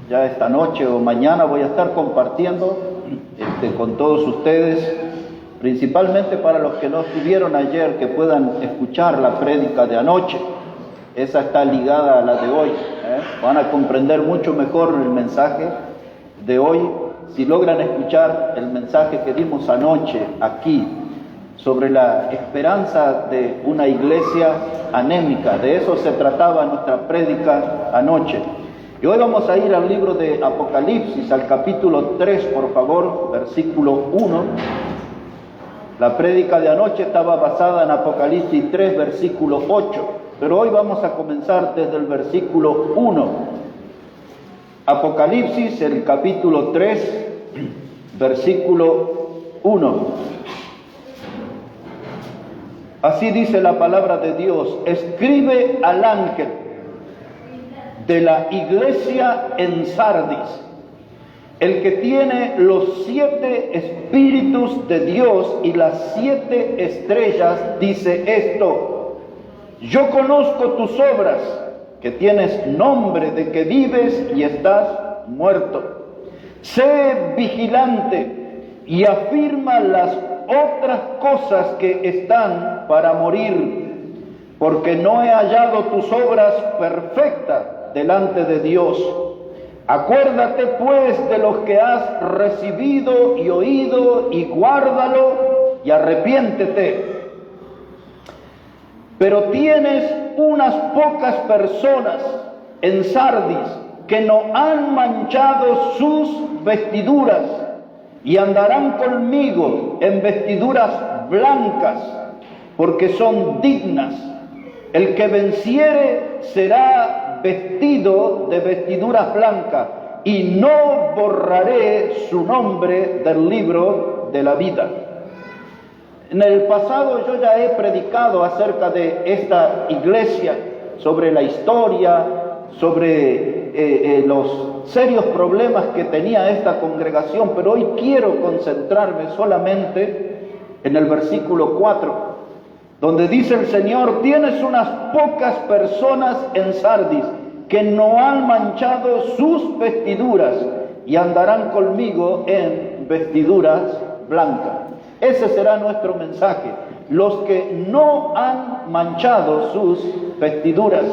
ya esta noche o mañana voy a estar compartiendo con todos ustedes, principalmente para los que no estuvieron ayer, que puedan escuchar la prédica de anoche. Esa está ligada a la de hoy. Van a comprender mucho mejor el mensaje de hoy si logran escuchar el mensaje que dimos anoche aquí sobre la esperanza de una iglesia anémica. De eso se trataba nuestra prédica anoche. Y hoy vamos a ir al libro de Apocalipsis, al capítulo 3, por favor, versículo 1. La prédica de anoche estaba basada en Apocalipsis 3, versículo 8, pero hoy vamos a comenzar desde el versículo 1. Apocalipsis, el capítulo 3, versículo 1. Así dice la palabra de Dios: escribe al ángel de la iglesia en Sardis, el que tiene los 7 espíritus de Dios y las 7 estrellas, dice esto: yo conozco tus obras, que tienes nombre de que vives y estás muerto. Sé vigilante y afirma las otras cosas que están para morir, porque no he hallado tus obras perfectas delante de Dios. Acuérdate pues de los que has recibido y oído, y guárdalo y arrepiéntete. Pero tienes unas pocas personas en Sardis que no han manchado sus vestiduras, y andarán conmigo en vestiduras blancas, porque son dignas. El que venciere será vestido de vestiduras blancas, y no borraré su nombre del libro de la vida. En el pasado yo ya he predicado acerca de esta iglesia, sobre la historia, sobre los serios problemas que tenía esta congregación, pero hoy quiero concentrarme solamente en el versículo 4, donde dice el Señor: tienes unas pocas personas en Sardis que no han manchado sus vestiduras, y andarán conmigo en vestiduras blancas. Ese será nuestro mensaje: los que no han manchado sus vestiduras.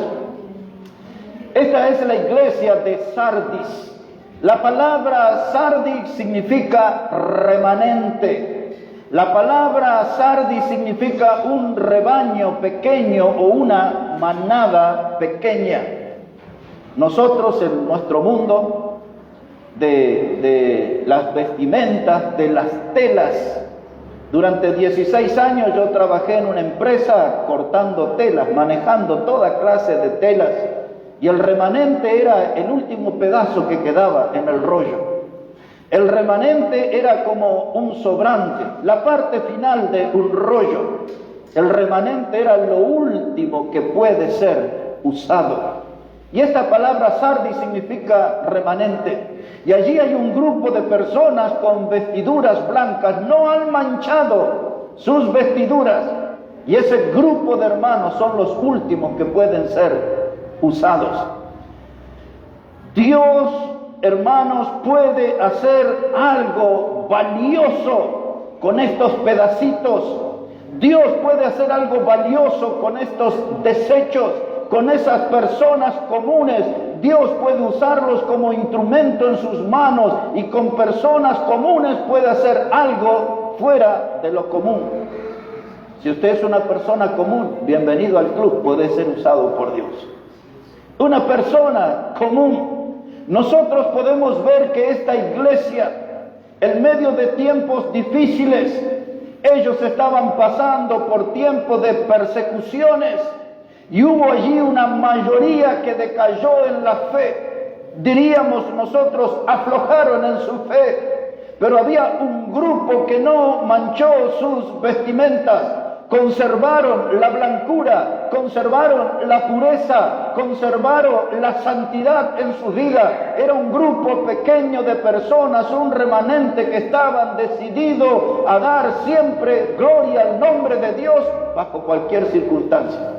Esta es la iglesia de Sardis. La palabra Sardis significa remanente. La palabra Sardis significa un rebaño pequeño o una manada pequeña. Nosotros en nuestro mundo de las vestimentas, de las telas, durante 16 años yo trabajé en una empresa cortando telas, manejando toda clase de telas. Y el remanente era el último pedazo que quedaba en el rollo. El remanente era como un sobrante, la parte final de un rollo. El remanente era lo último que puede ser usado. Y esta palabra Sardis significa remanente. Y allí hay un grupo de personas con vestiduras blancas, no han manchado sus vestiduras. Y ese grupo de hermanos son los últimos que pueden ser usados. Dios, hermanos, puede hacer algo valioso con estos pedacitos. Dios puede hacer algo valioso con estos desechos, con esas personas comunes. Dios puede usarlos como instrumento en sus manos, y con personas comunes puede hacer algo fuera de lo común. Si usted es una persona común, bienvenido al club, puede ser usado por Dios. Una persona común. Nosotros podemos ver que esta iglesia, en medio de tiempos difíciles, ellos estaban pasando por tiempos de persecuciones, y hubo allí una mayoría que decayó en la fe. Diríamos nosotros, aflojaron en su fe, pero había un grupo que no manchó sus vestimentas. Conservaron la blancura, conservaron la pureza, conservaron la santidad en su vida. Era un grupo pequeño de personas, un remanente que estaban decididos a dar siempre gloria al nombre de Dios bajo cualquier circunstancia,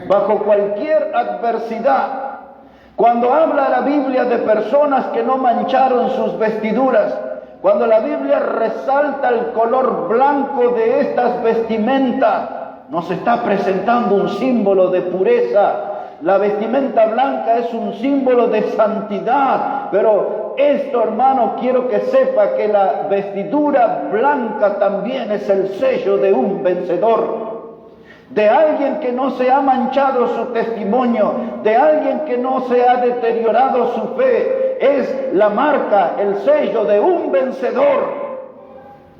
bajo cualquier adversidad. Cuando habla la Biblia de personas que no mancharon sus vestiduras, cuando la Biblia resalta el color blanco de estas vestimentas, nos está presentando un símbolo de pureza. La vestimenta blanca es un símbolo de santidad, pero esto, hermano, quiero que sepa que la vestidura blanca también es el sello de un vencedor. De alguien que no se ha manchado su testimonio, de alguien que no se ha deteriorado su fe, es la marca, el sello de un vencedor.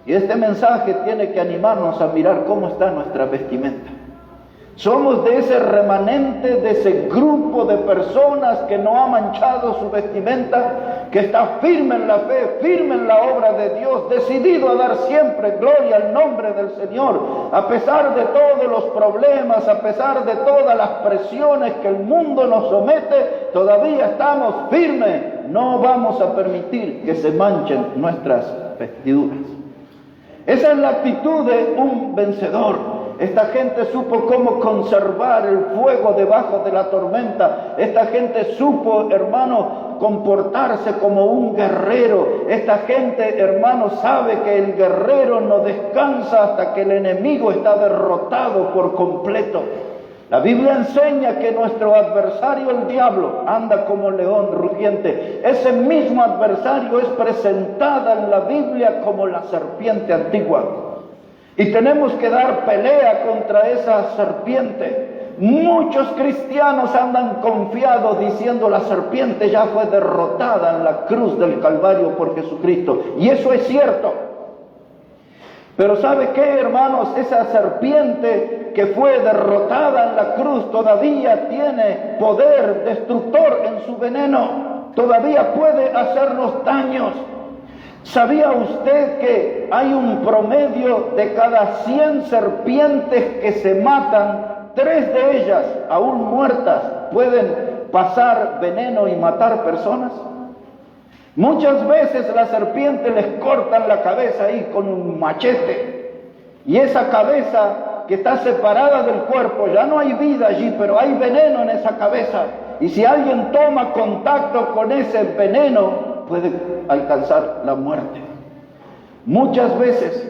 Y este mensaje tiene que animarnos a mirar cómo está nuestra vestimenta. Somos de ese remanente, de ese grupo de personas que no ha manchado su vestimenta, que está firme en la fe, firme en la obra de Dios, decidido a dar siempre gloria al nombre del Señor, a pesar de todos los problemas, a pesar de todas las presiones que el mundo nos somete, todavía estamos firmes. No vamos a permitir que se manchen nuestras vestiduras. Esa es la actitud de un vencedor. Esta gente supo cómo conservar el fuego debajo de la tormenta. Esta gente supo, hermano, comportarse como un guerrero. Esta gente, hermano, sabe que el guerrero no descansa hasta que el enemigo está derrotado por completo. La Biblia enseña que nuestro adversario, el diablo, anda como león rugiente. Ese mismo adversario es presentada en la Biblia como la serpiente antigua. Y tenemos que dar pelea contra esa serpiente. Muchos cristianos andan confiados diciendo la serpiente ya fue derrotada en la cruz del Calvario por Jesucristo. Y eso es cierto. Pero ¿sabe qué, hermanos? Esa serpiente que fue derrotada en la cruz todavía tiene poder destructor en su veneno. Todavía puede hacernos daños. ¿Sabía usted que hay un promedio de cada 100 serpientes que se matan, 3 de ellas, aún muertas, pueden pasar veneno y matar personas? Muchas veces las serpientes les cortan la cabeza ahí con un machete, y esa cabeza que está separada del cuerpo, ya no hay vida allí, pero hay veneno en esa cabeza, y si alguien toma contacto con ese veneno, puede alcanzar la muerte. Muchas veces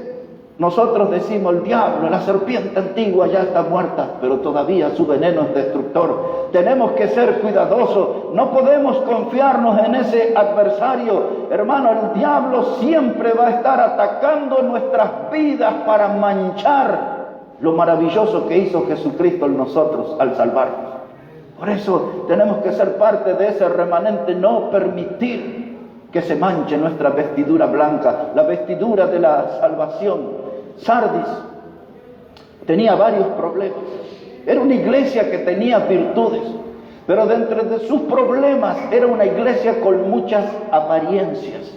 nosotros decimos, el diablo, la serpiente antigua ya está muerta, pero todavía su veneno es destructor. Tenemos que ser cuidadosos, no podemos confiarnos en ese adversario. Hermano, el diablo siempre va a estar atacando nuestras vidas para manchar lo maravilloso que hizo Jesucristo en nosotros al salvarnos. Por eso tenemos que ser parte de ese remanente, no permitir que se manche nuestra vestidura blanca, la vestidura de la salvación. Sardis tenía varios problemas. Era una iglesia que tenía virtudes, pero dentro de sus problemas era una iglesia con muchas apariencias.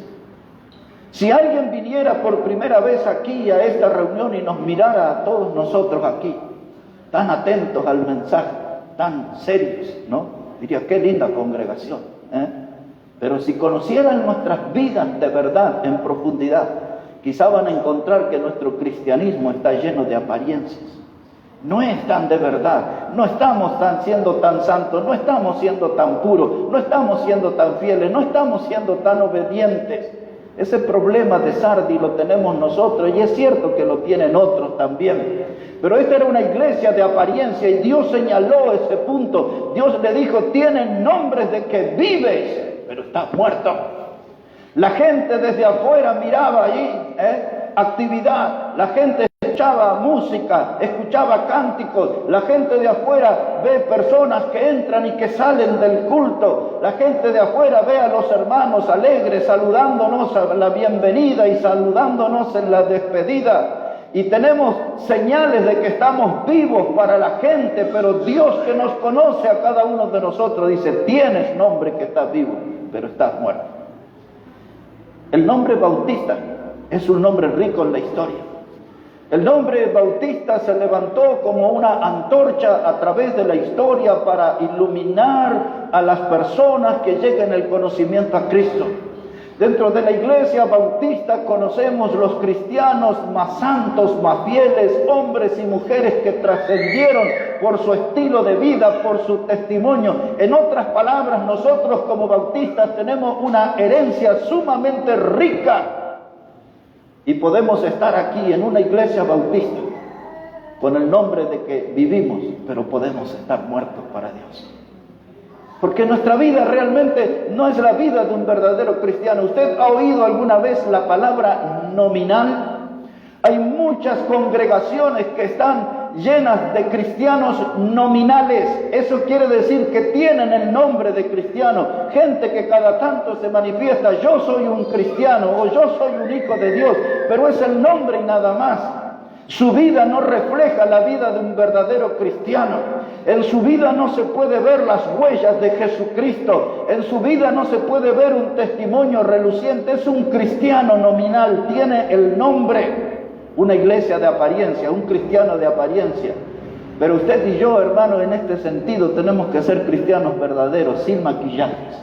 Si alguien viniera por primera vez aquí a esta reunión y nos mirara a todos nosotros aquí, tan atentos al mensaje, tan serios, ¿no? Diría, qué linda congregación, ¿eh? Pero si conocieran nuestras vidas de verdad, en profundidad, quizá van a encontrar que nuestro cristianismo está lleno de apariencias. No es tan de verdad, no estamos siendo tan santos, no estamos siendo tan puros, no estamos siendo tan fieles, no estamos siendo tan obedientes. Ese problema de Sardis lo tenemos nosotros, y es cierto que lo tienen otros también. Pero esta era una iglesia de apariencia, y Dios señaló ese punto. Dios le dijo, tienen nombres de que vives, pero estás muerto. La gente desde afuera miraba allí actividad, la gente escuchaba música, escuchaba cánticos, la gente de afuera ve personas que entran y que salen del culto, la gente de afuera ve a los hermanos alegres saludándonos a la bienvenida y saludándonos en la despedida. Y tenemos señales de que estamos vivos para la gente, pero Dios, que nos conoce a cada uno de nosotros, dice, tienes nombre que estás vivo, pero estás muerto. El nombre Bautista es un nombre rico en la historia. El nombre Bautista se levantó como una antorcha a través de la historia para iluminar a las personas que lleguen el conocimiento a Cristo. Dentro de la iglesia bautista conocemos los cristianos más santos, más fieles, hombres y mujeres que trascendieron por su estilo de vida, por su testimonio. En otras palabras, nosotros como bautistas tenemos una herencia sumamente rica y podemos estar aquí en una iglesia bautista con el nombre de que vivimos, pero podemos estar muertos para Dios. Porque nuestra vida realmente no es la vida de un verdadero cristiano. ¿Usted ha oído alguna vez la palabra nominal? Hay muchas congregaciones que están llenas de cristianos nominales. Eso quiere decir que tienen el nombre de cristiano. Gente que cada tanto se manifiesta, yo soy un cristiano o yo soy un hijo de Dios, pero es el nombre y nada más. Su vida no refleja la vida de un verdadero cristiano. En su vida no se puede ver las huellas de Jesucristo. En su vida no se puede ver un testimonio reluciente. Es un cristiano nominal, tiene el nombre. Una iglesia de apariencia, un cristiano de apariencia. Pero usted y yo, hermano, en este sentido tenemos que ser cristianos verdaderos, sin maquillajes.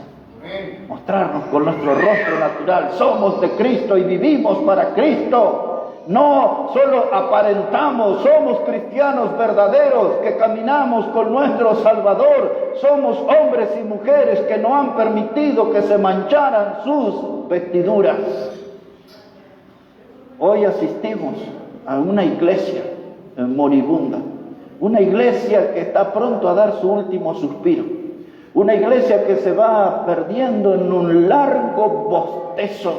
Mostrarnos con nuestro rostro natural. Somos de Cristo y vivimos para Cristo. No solo aparentamos, somos cristianos verdaderos que caminamos con nuestro Salvador. Somos hombres y mujeres que no han permitido que se mancharan sus vestiduras. Hoy asistimos a una iglesia moribunda, una iglesia que está pronto a dar su último suspiro, una iglesia que se va perdiendo en un largo bostezo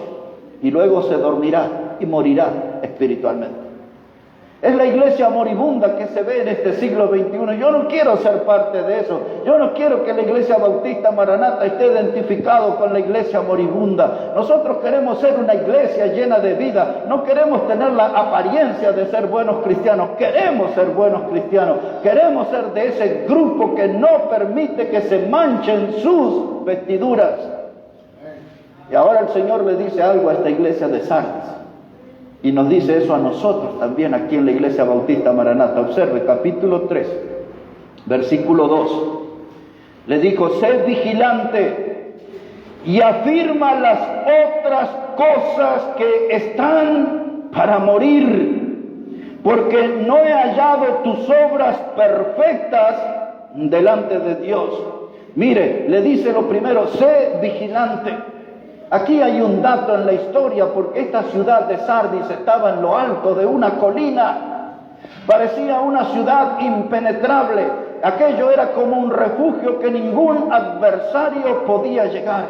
y luego se dormirá y morirá espiritualmente. Es la iglesia moribunda que se ve en este siglo XXI. Yo no quiero ser parte de eso. Yo no quiero que la iglesia bautista Maranata esté identificado con la iglesia moribunda. Nosotros queremos ser una iglesia llena de vida. No queremos tener la apariencia de ser buenos cristianos. Queremos ser buenos cristianos. Queremos ser de ese grupo que no permite que se manchen sus vestiduras. Y ahora el Señor le dice algo a esta iglesia de Sardis. Y nos dice eso a nosotros también aquí en la Iglesia Bautista Maranata. Observe, capítulo 3, versículo 2. Le dijo, sé vigilante y afirma las otras cosas que están para morir, porque no he hallado tus obras perfectas delante de Dios. Mire, le dice lo primero, sé vigilante. Aquí hay un dato en la historia, porque esta ciudad de Sardis estaba en lo alto de una colina. Parecía una ciudad impenetrable. Aquello era como un refugio que ningún adversario podía llegar.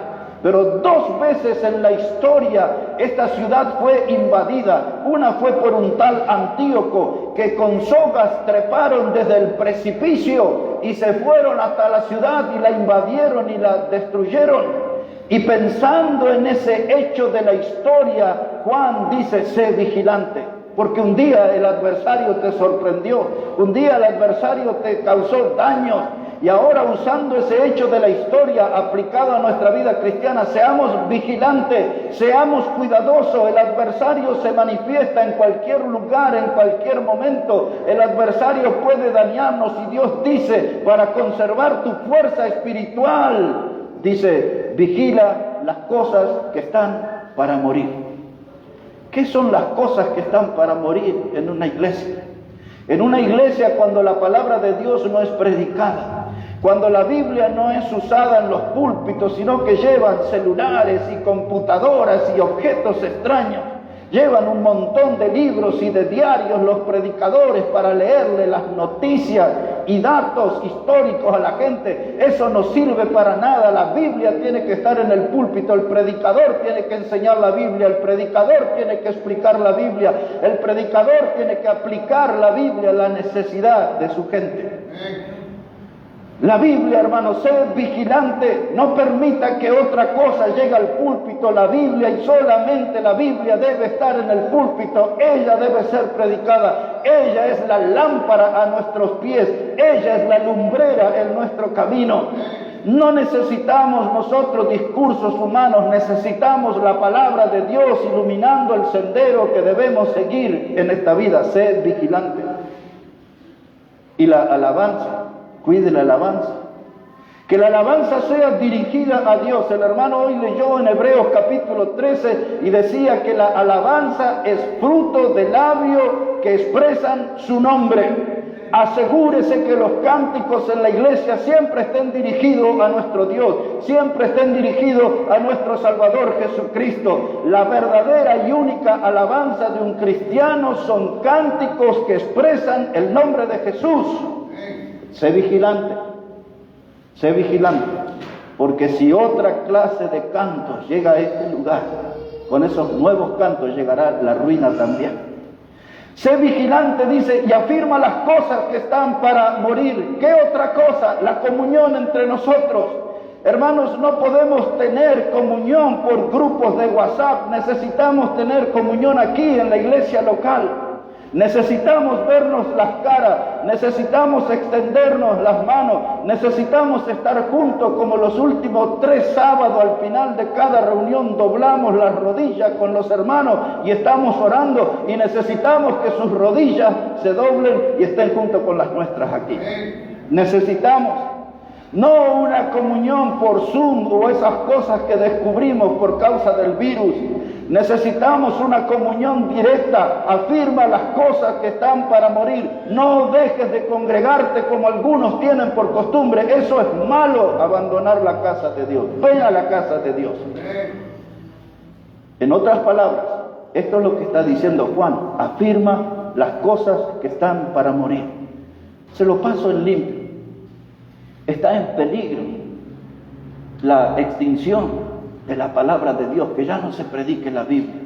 Pero 2 veces en la historia esta ciudad fue invadida. Una fue por un tal Antíoco que con sogas treparon desde el precipicio y se fueron hasta la ciudad y la invadieron y la destruyeron. Y pensando en ese hecho de la historia, Juan dice, sé vigilante, porque un día el adversario te sorprendió, un día el adversario te causó daños, y ahora usando ese hecho de la historia aplicado a nuestra vida cristiana, seamos vigilantes, seamos cuidadosos. El adversario se manifiesta en cualquier lugar, en cualquier momento. El adversario puede dañarnos y Dios dice, para conservar tu fuerza espiritual, dice, vigila las cosas que están para morir. ¿Qué son las cosas que están para morir en una iglesia? En una iglesia cuando la palabra de Dios no es predicada, cuando la Biblia no es usada en los púlpitos, sino que llevan celulares y computadoras y objetos extraños. Llevan un montón de libros y de diarios los predicadores para leerle las noticias y datos históricos a la gente. Eso no sirve para nada. La Biblia tiene que estar en el púlpito. El predicador tiene que enseñar la Biblia. El predicador tiene que explicar la Biblia. El predicador tiene que aplicar la Biblia a la necesidad de su gente. La Biblia, hermano, sed vigilante, no permita que otra cosa llegue al púlpito. La Biblia y solamente la Biblia debe estar en el púlpito. Ella debe ser predicada. Ella es la lámpara a nuestros pies. Ella es la lumbrera en nuestro camino. No necesitamos nosotros discursos humanos, necesitamos la palabra de Dios iluminando el sendero que debemos seguir en esta vida. Sed vigilante. Y la alabanza. Cuide la alabanza. Que la alabanza sea dirigida a Dios. El hermano hoy leyó en Hebreos capítulo 13 y decía que la alabanza es fruto de labios que expresan su nombre. Asegúrese que los cánticos en la iglesia siempre estén dirigidos a nuestro Dios, siempre estén dirigidos a nuestro Salvador Jesucristo. La verdadera y única alabanza de un cristiano son cánticos que expresan el nombre de Jesús. Sé vigilante, porque si otra clase de cantos llega a este lugar, con esos nuevos cantos llegará la ruina también. Sé vigilante, dice, y afirma las cosas que están para morir. ¿Qué otra cosa? La comunión entre nosotros. Hermanos, no podemos tener comunión por grupos de WhatsApp. Necesitamos tener comunión aquí en la iglesia local. Necesitamos vernos las caras, necesitamos extendernos las manos, necesitamos estar juntos como los últimos 3 sábados. Al final de cada reunión doblamos las rodillas con los hermanos y estamos orando, y necesitamos que sus rodillas se doblen y estén junto con las nuestras aquí. Necesitamos no una comunión por Zoom o esas cosas que descubrimos por causa del virus. Necesitamos una comunión directa. Afirma las cosas que están para morir. No dejes de congregarte como algunos tienen por costumbre. Eso es malo, abandonar la casa de Dios. Ven a la casa de Dios. En otras palabras, esto es lo que está diciendo Juan. Afirma las cosas que están para morir. Se lo paso en limpio. Está en peligro la extinción de la palabra de Dios, que ya no se predique la Biblia.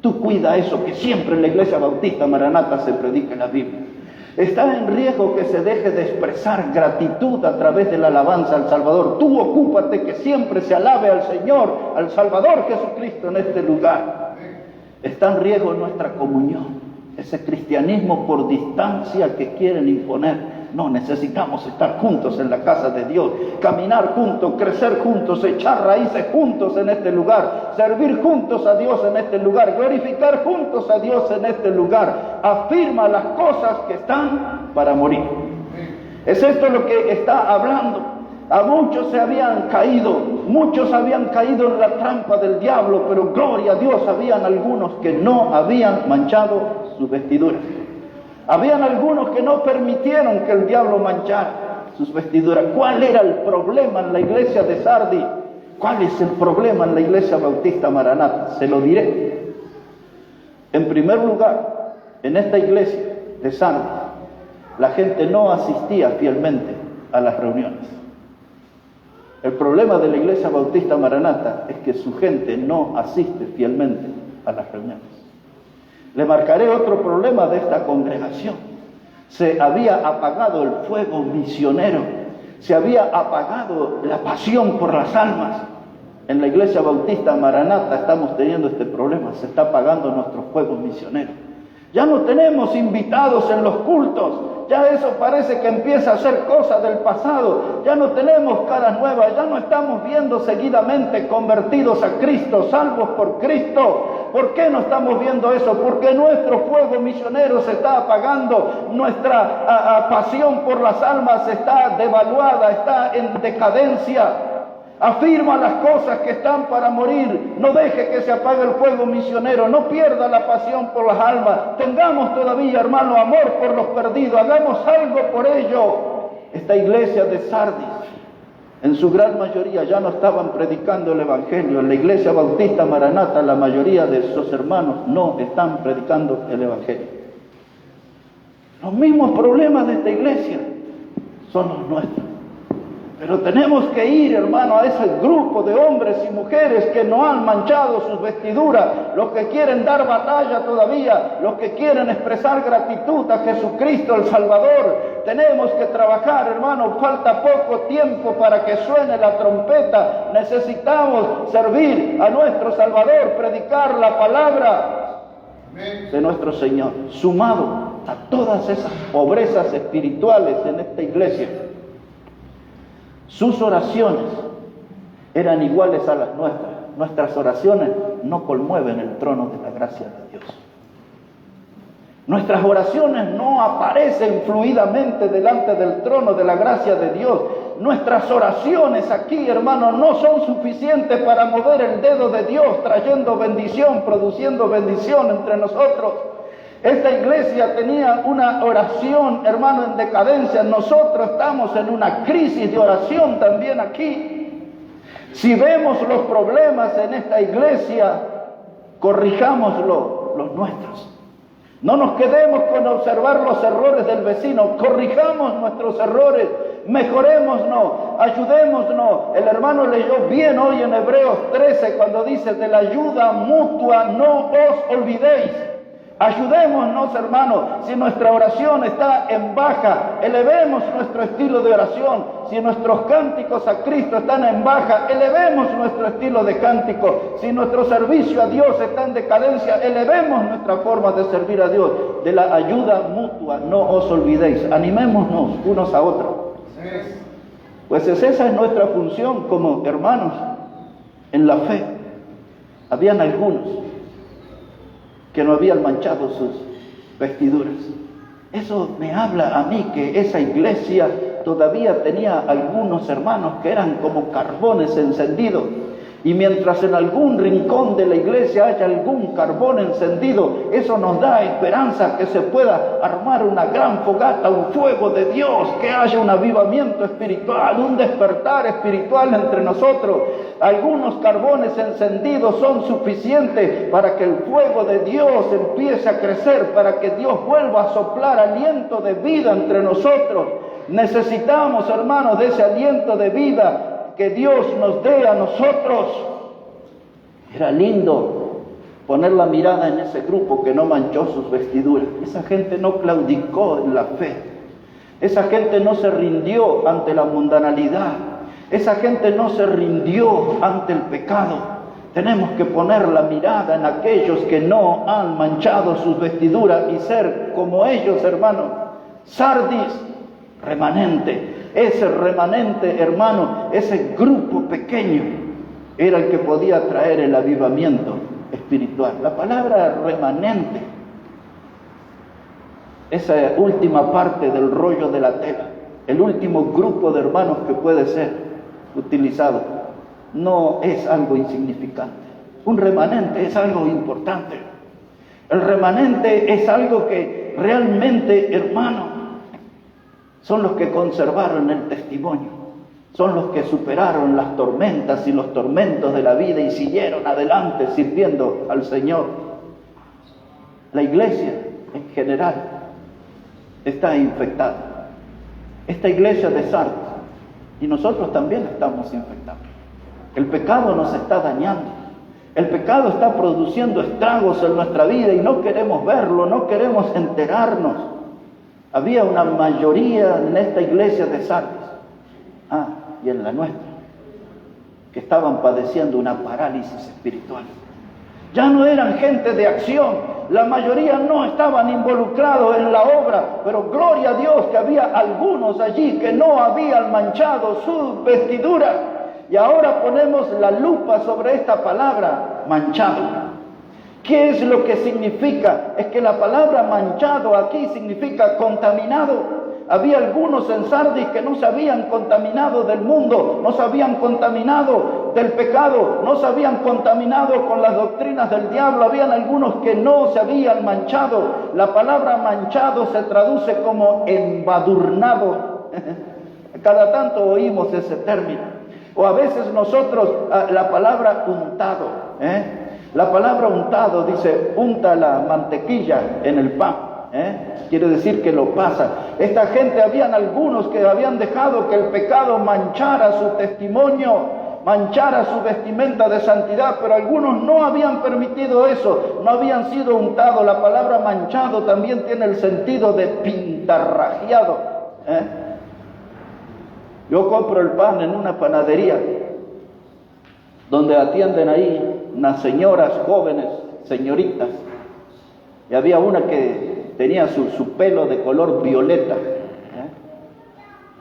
Tú cuida eso, que siempre en la Iglesia Bautista Maranata se predique la Biblia. Está en riesgo que se deje de expresar gratitud a través de la alabanza al Salvador. Tú ocúpate que siempre se alabe al Señor, al Salvador Jesucristo en este lugar. Está en riesgo nuestra comunión, ese cristianismo por distancia que quieren imponer. No, necesitamos estar juntos en la casa de Dios, caminar juntos, crecer juntos, echar raíces juntos en este lugar, servir juntos a Dios en este lugar, glorificar juntos a Dios en este lugar. Afirma las cosas que están para morir. Es esto lo que está hablando. A muchos se habían caído, muchos habían caído en la trampa del diablo, pero gloria a Dios, habían algunos que no habían manchado sus vestiduras. Habían algunos que no permitieron que el diablo manchara sus vestiduras. ¿Cuál era el problema en la iglesia de Sardis? ¿Cuál es el problema en la iglesia Bautista Maranata? Se lo diré. En primer lugar, en esta iglesia de Sardis, la gente no asistía fielmente a las reuniones. El problema de la iglesia Bautista Maranata es que su gente no asiste fielmente a las reuniones. Le marcaré otro problema de esta congregación. Se había apagado el fuego misionero, se había apagado la pasión por las almas. En la iglesia Bautista Maranata estamos teniendo este problema, se está apagando nuestro fuego misionero. Ya no tenemos invitados en los cultos, ya eso parece que empieza a ser cosa del pasado. Ya no tenemos caras nuevas, ya no estamos viendo seguidamente convertidos a Cristo, salvos por Cristo. ¿Por qué no estamos viendo eso? Porque nuestro fuego misionero se está apagando, nuestra pasión por las almas está devaluada, está en decadencia. Afirma las cosas que están para morir. No deje que se apague el fuego misionero. No pierda la pasión por las almas. Tengamos todavía, hermano, amor por los perdidos. Hagamos algo por ello. Esta iglesia de Sardis, en su gran mayoría, ya no estaban predicando el Evangelio. En la iglesia Bautista Maranata, la mayoría de sus hermanos no están predicando el Evangelio. Los mismos problemas de esta iglesia son los nuestros. Pero tenemos que ir, hermano, a ese grupo de hombres y mujeres que no han manchado sus vestiduras, los que quieren dar batalla todavía, los que quieren expresar gratitud a Jesucristo el Salvador. Tenemos que trabajar, hermano, falta poco tiempo para que suene la trompeta. Necesitamos servir a nuestro Salvador, predicar la palabra de nuestro Señor, sumado a todas esas pobrezas espirituales en esta iglesia. Sus oraciones eran iguales a las nuestras. Nuestras oraciones no conmueven el trono de la gracia de Dios. Nuestras oraciones no aparecen fluidamente delante del trono de la gracia de Dios. Nuestras oraciones aquí, hermanos, no son suficientes para mover el dedo de Dios, trayendo bendición, produciendo bendición entre nosotros. Esta iglesia tenía una oración, hermano, en decadencia. Nosotros estamos en una crisis de oración también aquí. Si vemos los problemas en esta iglesia, corrijámoslo, los nuestros. No nos quedemos con observar los errores del vecino, corrijamos nuestros errores, mejorémonos, ayudémonos. El hermano leyó bien hoy en Hebreos 13 cuando dice: de la ayuda mutua no os olvidéis. Ayudémonos, hermanos. Si nuestra oración está en baja, elevemos nuestro estilo de oración. Si nuestros cánticos a Cristo están en baja, elevemos nuestro estilo de cántico. Si nuestro servicio a Dios está en decadencia, elevemos nuestra forma de servir a Dios. De la ayuda mutua no os olvidéis. Animémonos unos a otros. Pues esa es nuestra función como hermanos en la fe. Habían algunos que no habían manchado sus vestiduras. Eso me habla a mí que esa iglesia todavía tenía algunos hermanos que eran como carbones encendidos. Y mientras en algún rincón de la iglesia haya algún carbón encendido, eso nos da esperanza que se pueda armar una gran fogata, un fuego de Dios, que haya un avivamiento espiritual, un despertar espiritual entre nosotros. Algunos carbones encendidos son suficientes para que el fuego de Dios empiece a crecer, para que Dios vuelva a soplar aliento de vida entre nosotros. Necesitamos, hermanos, de ese aliento de vida que Dios nos dé a nosotros. Era lindo poner la mirada en ese grupo que no manchó sus vestiduras. Esa gente no claudicó en la fe. Esa gente no se rindió ante la mundanalidad. Esa gente no se rindió ante el pecado. Tenemos que poner la mirada en aquellos que no han manchado sus vestiduras y ser como ellos, hermanos. Sardis, remanente. Ese remanente, hermano, ese grupo pequeño era el que podía traer el avivamiento espiritual. La palabra remanente, esa última parte del rollo de la tela, el último grupo de hermanos que puede ser utilizado, no es algo insignificante. Un remanente es algo importante. El remanente es algo que realmente, hermano, son los que conservaron el testimonio, son los que superaron las tormentas y los tormentos de la vida y siguieron adelante sirviendo al Señor. La iglesia en general está infectada. Esta iglesia de Sardis, y nosotros también estamos infectados. El pecado nos está dañando. El pecado está produciendo estragos en nuestra vida y no queremos verlo, no queremos enterarnos. Había una mayoría en esta iglesia de Sardis, y en la nuestra, que estaban padeciendo una parálisis espiritual. Ya no eran gente de acción, la mayoría no estaban involucrados en la obra, pero gloria a Dios que había algunos allí que no habían manchado sus vestiduras. Y ahora ponemos la lupa sobre esta palabra, manchado. ¿Qué es lo que significa? Es que la palabra manchado aquí significa contaminado. Había algunos en Sardis que no se habían contaminado del mundo, no se habían contaminado del pecado, no se habían contaminado con las doctrinas del diablo. Habían algunos que no se habían manchado. La palabra manchado se traduce como embadurnado. Cada tanto oímos ese término. O a veces nosotros la palabra untado, La palabra untado dice, unta la mantequilla en el pan, quiere decir que lo pasa. Esta gente, habían algunos que habían dejado que el pecado manchara su testimonio, manchara su vestimenta de santidad, pero algunos no habían permitido eso, no habían sido untados. La palabra manchado también tiene el sentido de pintarrajeado. Yo compro el pan en una panadería, donde atienden ahí unas señoras jóvenes, señoritas, y había una que tenía su pelo de color violeta,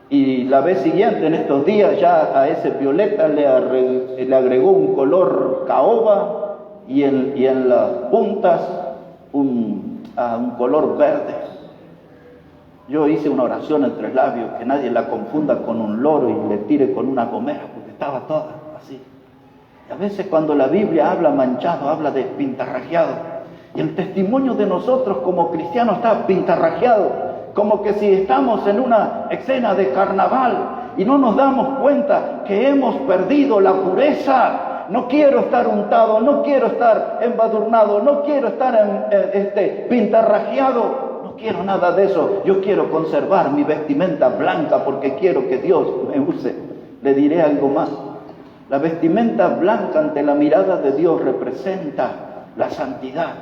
y la vez siguiente, en estos días, ya a ese violeta le agregó un color caoba y en las puntas un color verde. Yo hice una oración entre labios, que nadie la confunda con un loro y le tire con una gomera, porque estaba toda así. Y a veces cuando la Biblia habla manchado, habla de pintarrajeado. Y el testimonio de nosotros como cristianos está pintarrajeado, como que si estamos en una escena de carnaval y no nos damos cuenta que hemos perdido la pureza. No quiero estar untado, no quiero estar embadurnado, no quiero estar pintarrajeado. No quiero nada de eso. Yo quiero conservar mi vestimenta blanca porque quiero que Dios me use. Le diré algo más. La vestimenta blanca ante la mirada de Dios representa la santidad.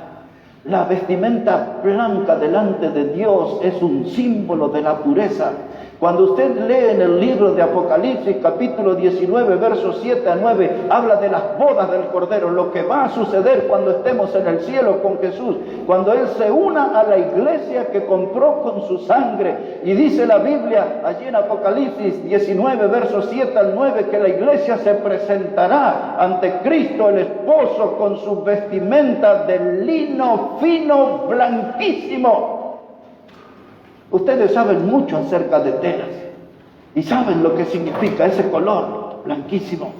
La vestimenta blanca delante de Dios es un símbolo de la pureza. Cuando usted lee en el libro de Apocalipsis, capítulo 19, versos 7 a 9, habla de las bodas del Cordero, lo que va a suceder cuando estemos en el cielo con Jesús, cuando Él se una a la iglesia que compró con su sangre. Y dice la Biblia, allí en Apocalipsis 19, versos 7 al 9, que la iglesia se presentará ante Cristo, el esposo, con su vestimenta de lino fino, blanquísimo. Ustedes saben mucho acerca de telas y saben lo que significa ese color blanquísimo.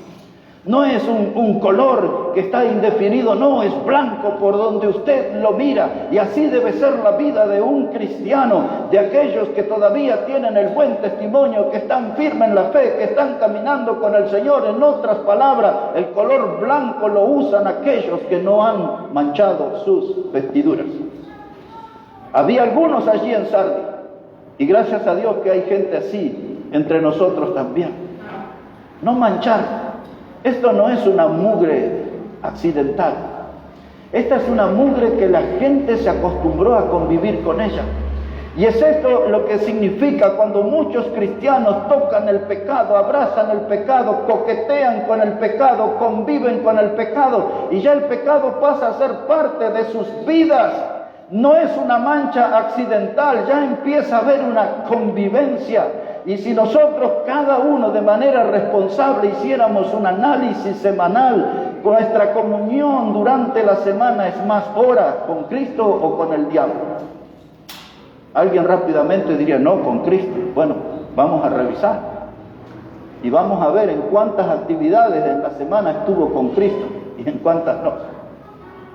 No es un color que está indefinido, no, es blanco por donde usted lo mira. Y así debe ser la vida de un cristiano, de aquellos que todavía tienen el buen testimonio, que están firmes en la fe, que están caminando con el Señor. En otras palabras, el color blanco lo usan aquellos que no han manchado sus vestiduras. Había algunos allí en Sardis, y gracias a Dios que hay gente así entre nosotros también. No manchar. Esto no es una mugre accidental. Esta es una mugre que la gente se acostumbró a convivir con ella. Y es esto lo que significa cuando muchos cristianos tocan el pecado, abrazan el pecado, coquetean con el pecado, conviven con el pecado, y ya el pecado pasa a ser parte de sus vidas. No es una mancha accidental, ya empieza a haber una convivencia. Y si nosotros cada uno de manera responsable hiciéramos un análisis semanal, nuestra comunión durante la semana es más horas con Cristo o con el diablo. Alguien rápidamente diría, no, con Cristo. Bueno, vamos a revisar y vamos a ver en cuántas actividades en la semana estuvo con Cristo y en cuántas no.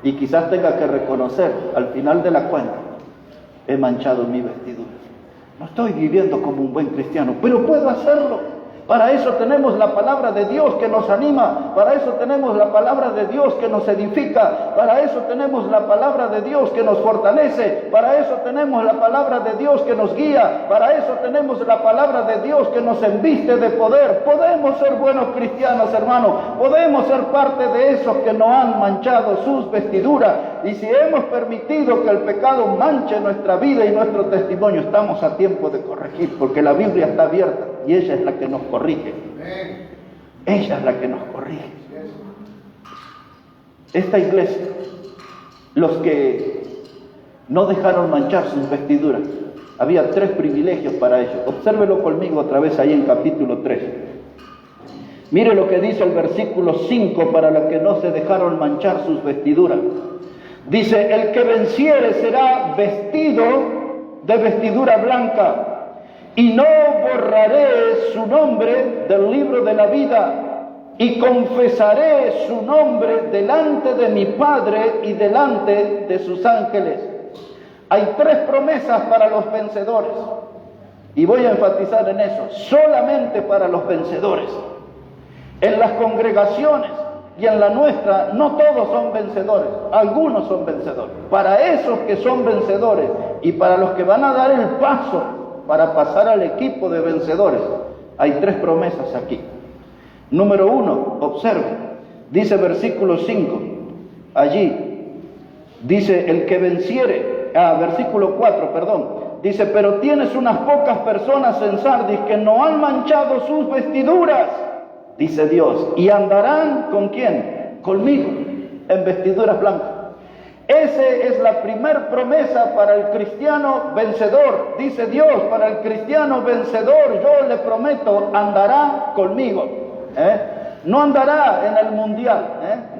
Y quizás tenga que reconocer, al final de la cuenta, he manchado mi vestidura. No estoy viviendo como un buen cristiano, pero puedo hacerlo. Para eso tenemos la palabra de Dios que nos anima, para eso tenemos la palabra de Dios que nos edifica, para eso tenemos la palabra de Dios que nos fortalece, para eso tenemos la palabra de Dios que nos guía, para eso tenemos la palabra de Dios que nos embiste de poder. Podemos ser buenos cristianos, hermanos, podemos ser parte de esos que no han manchado sus vestiduras. Y si hemos permitido que el pecado manche nuestra vida y nuestro testimonio, estamos a tiempo de corregir, porque la Biblia está abierta y ella es la que nos corrige. Ella es la que nos corrige. Esta iglesia, los que no dejaron manchar sus vestiduras, había 3 privilegios para ellos. Obsérvelo conmigo otra vez ahí en capítulo 3. Mire lo que dice el versículo 5 para los que no se dejaron manchar sus vestiduras. Dice, el que venciere será vestido de vestidura blanca, y no borraré su nombre del libro de la vida, y confesaré su nombre delante de mi Padre y delante de sus ángeles. Hay 3 promesas para los vencedores, y voy a enfatizar en eso, solamente para los vencedores. En las congregaciones y en la nuestra, no todos son vencedores, algunos son vencedores. Para esos que son vencedores y para los que van a dar el paso para pasar al equipo de vencedores, hay 3 promesas aquí. Número 1, observe, dice versículo 5, allí, dice el que venciere, versículo 4, perdón, dice, pero tienes unas pocas personas en Sardis que no han manchado sus vestiduras, dice Dios, y andarán ¿con quién? Conmigo, en vestiduras blancas. Esa es la primer promesa para el cristiano vencedor. Dice Dios, para el cristiano vencedor, yo le prometo, andará conmigo. No andará en el mundial,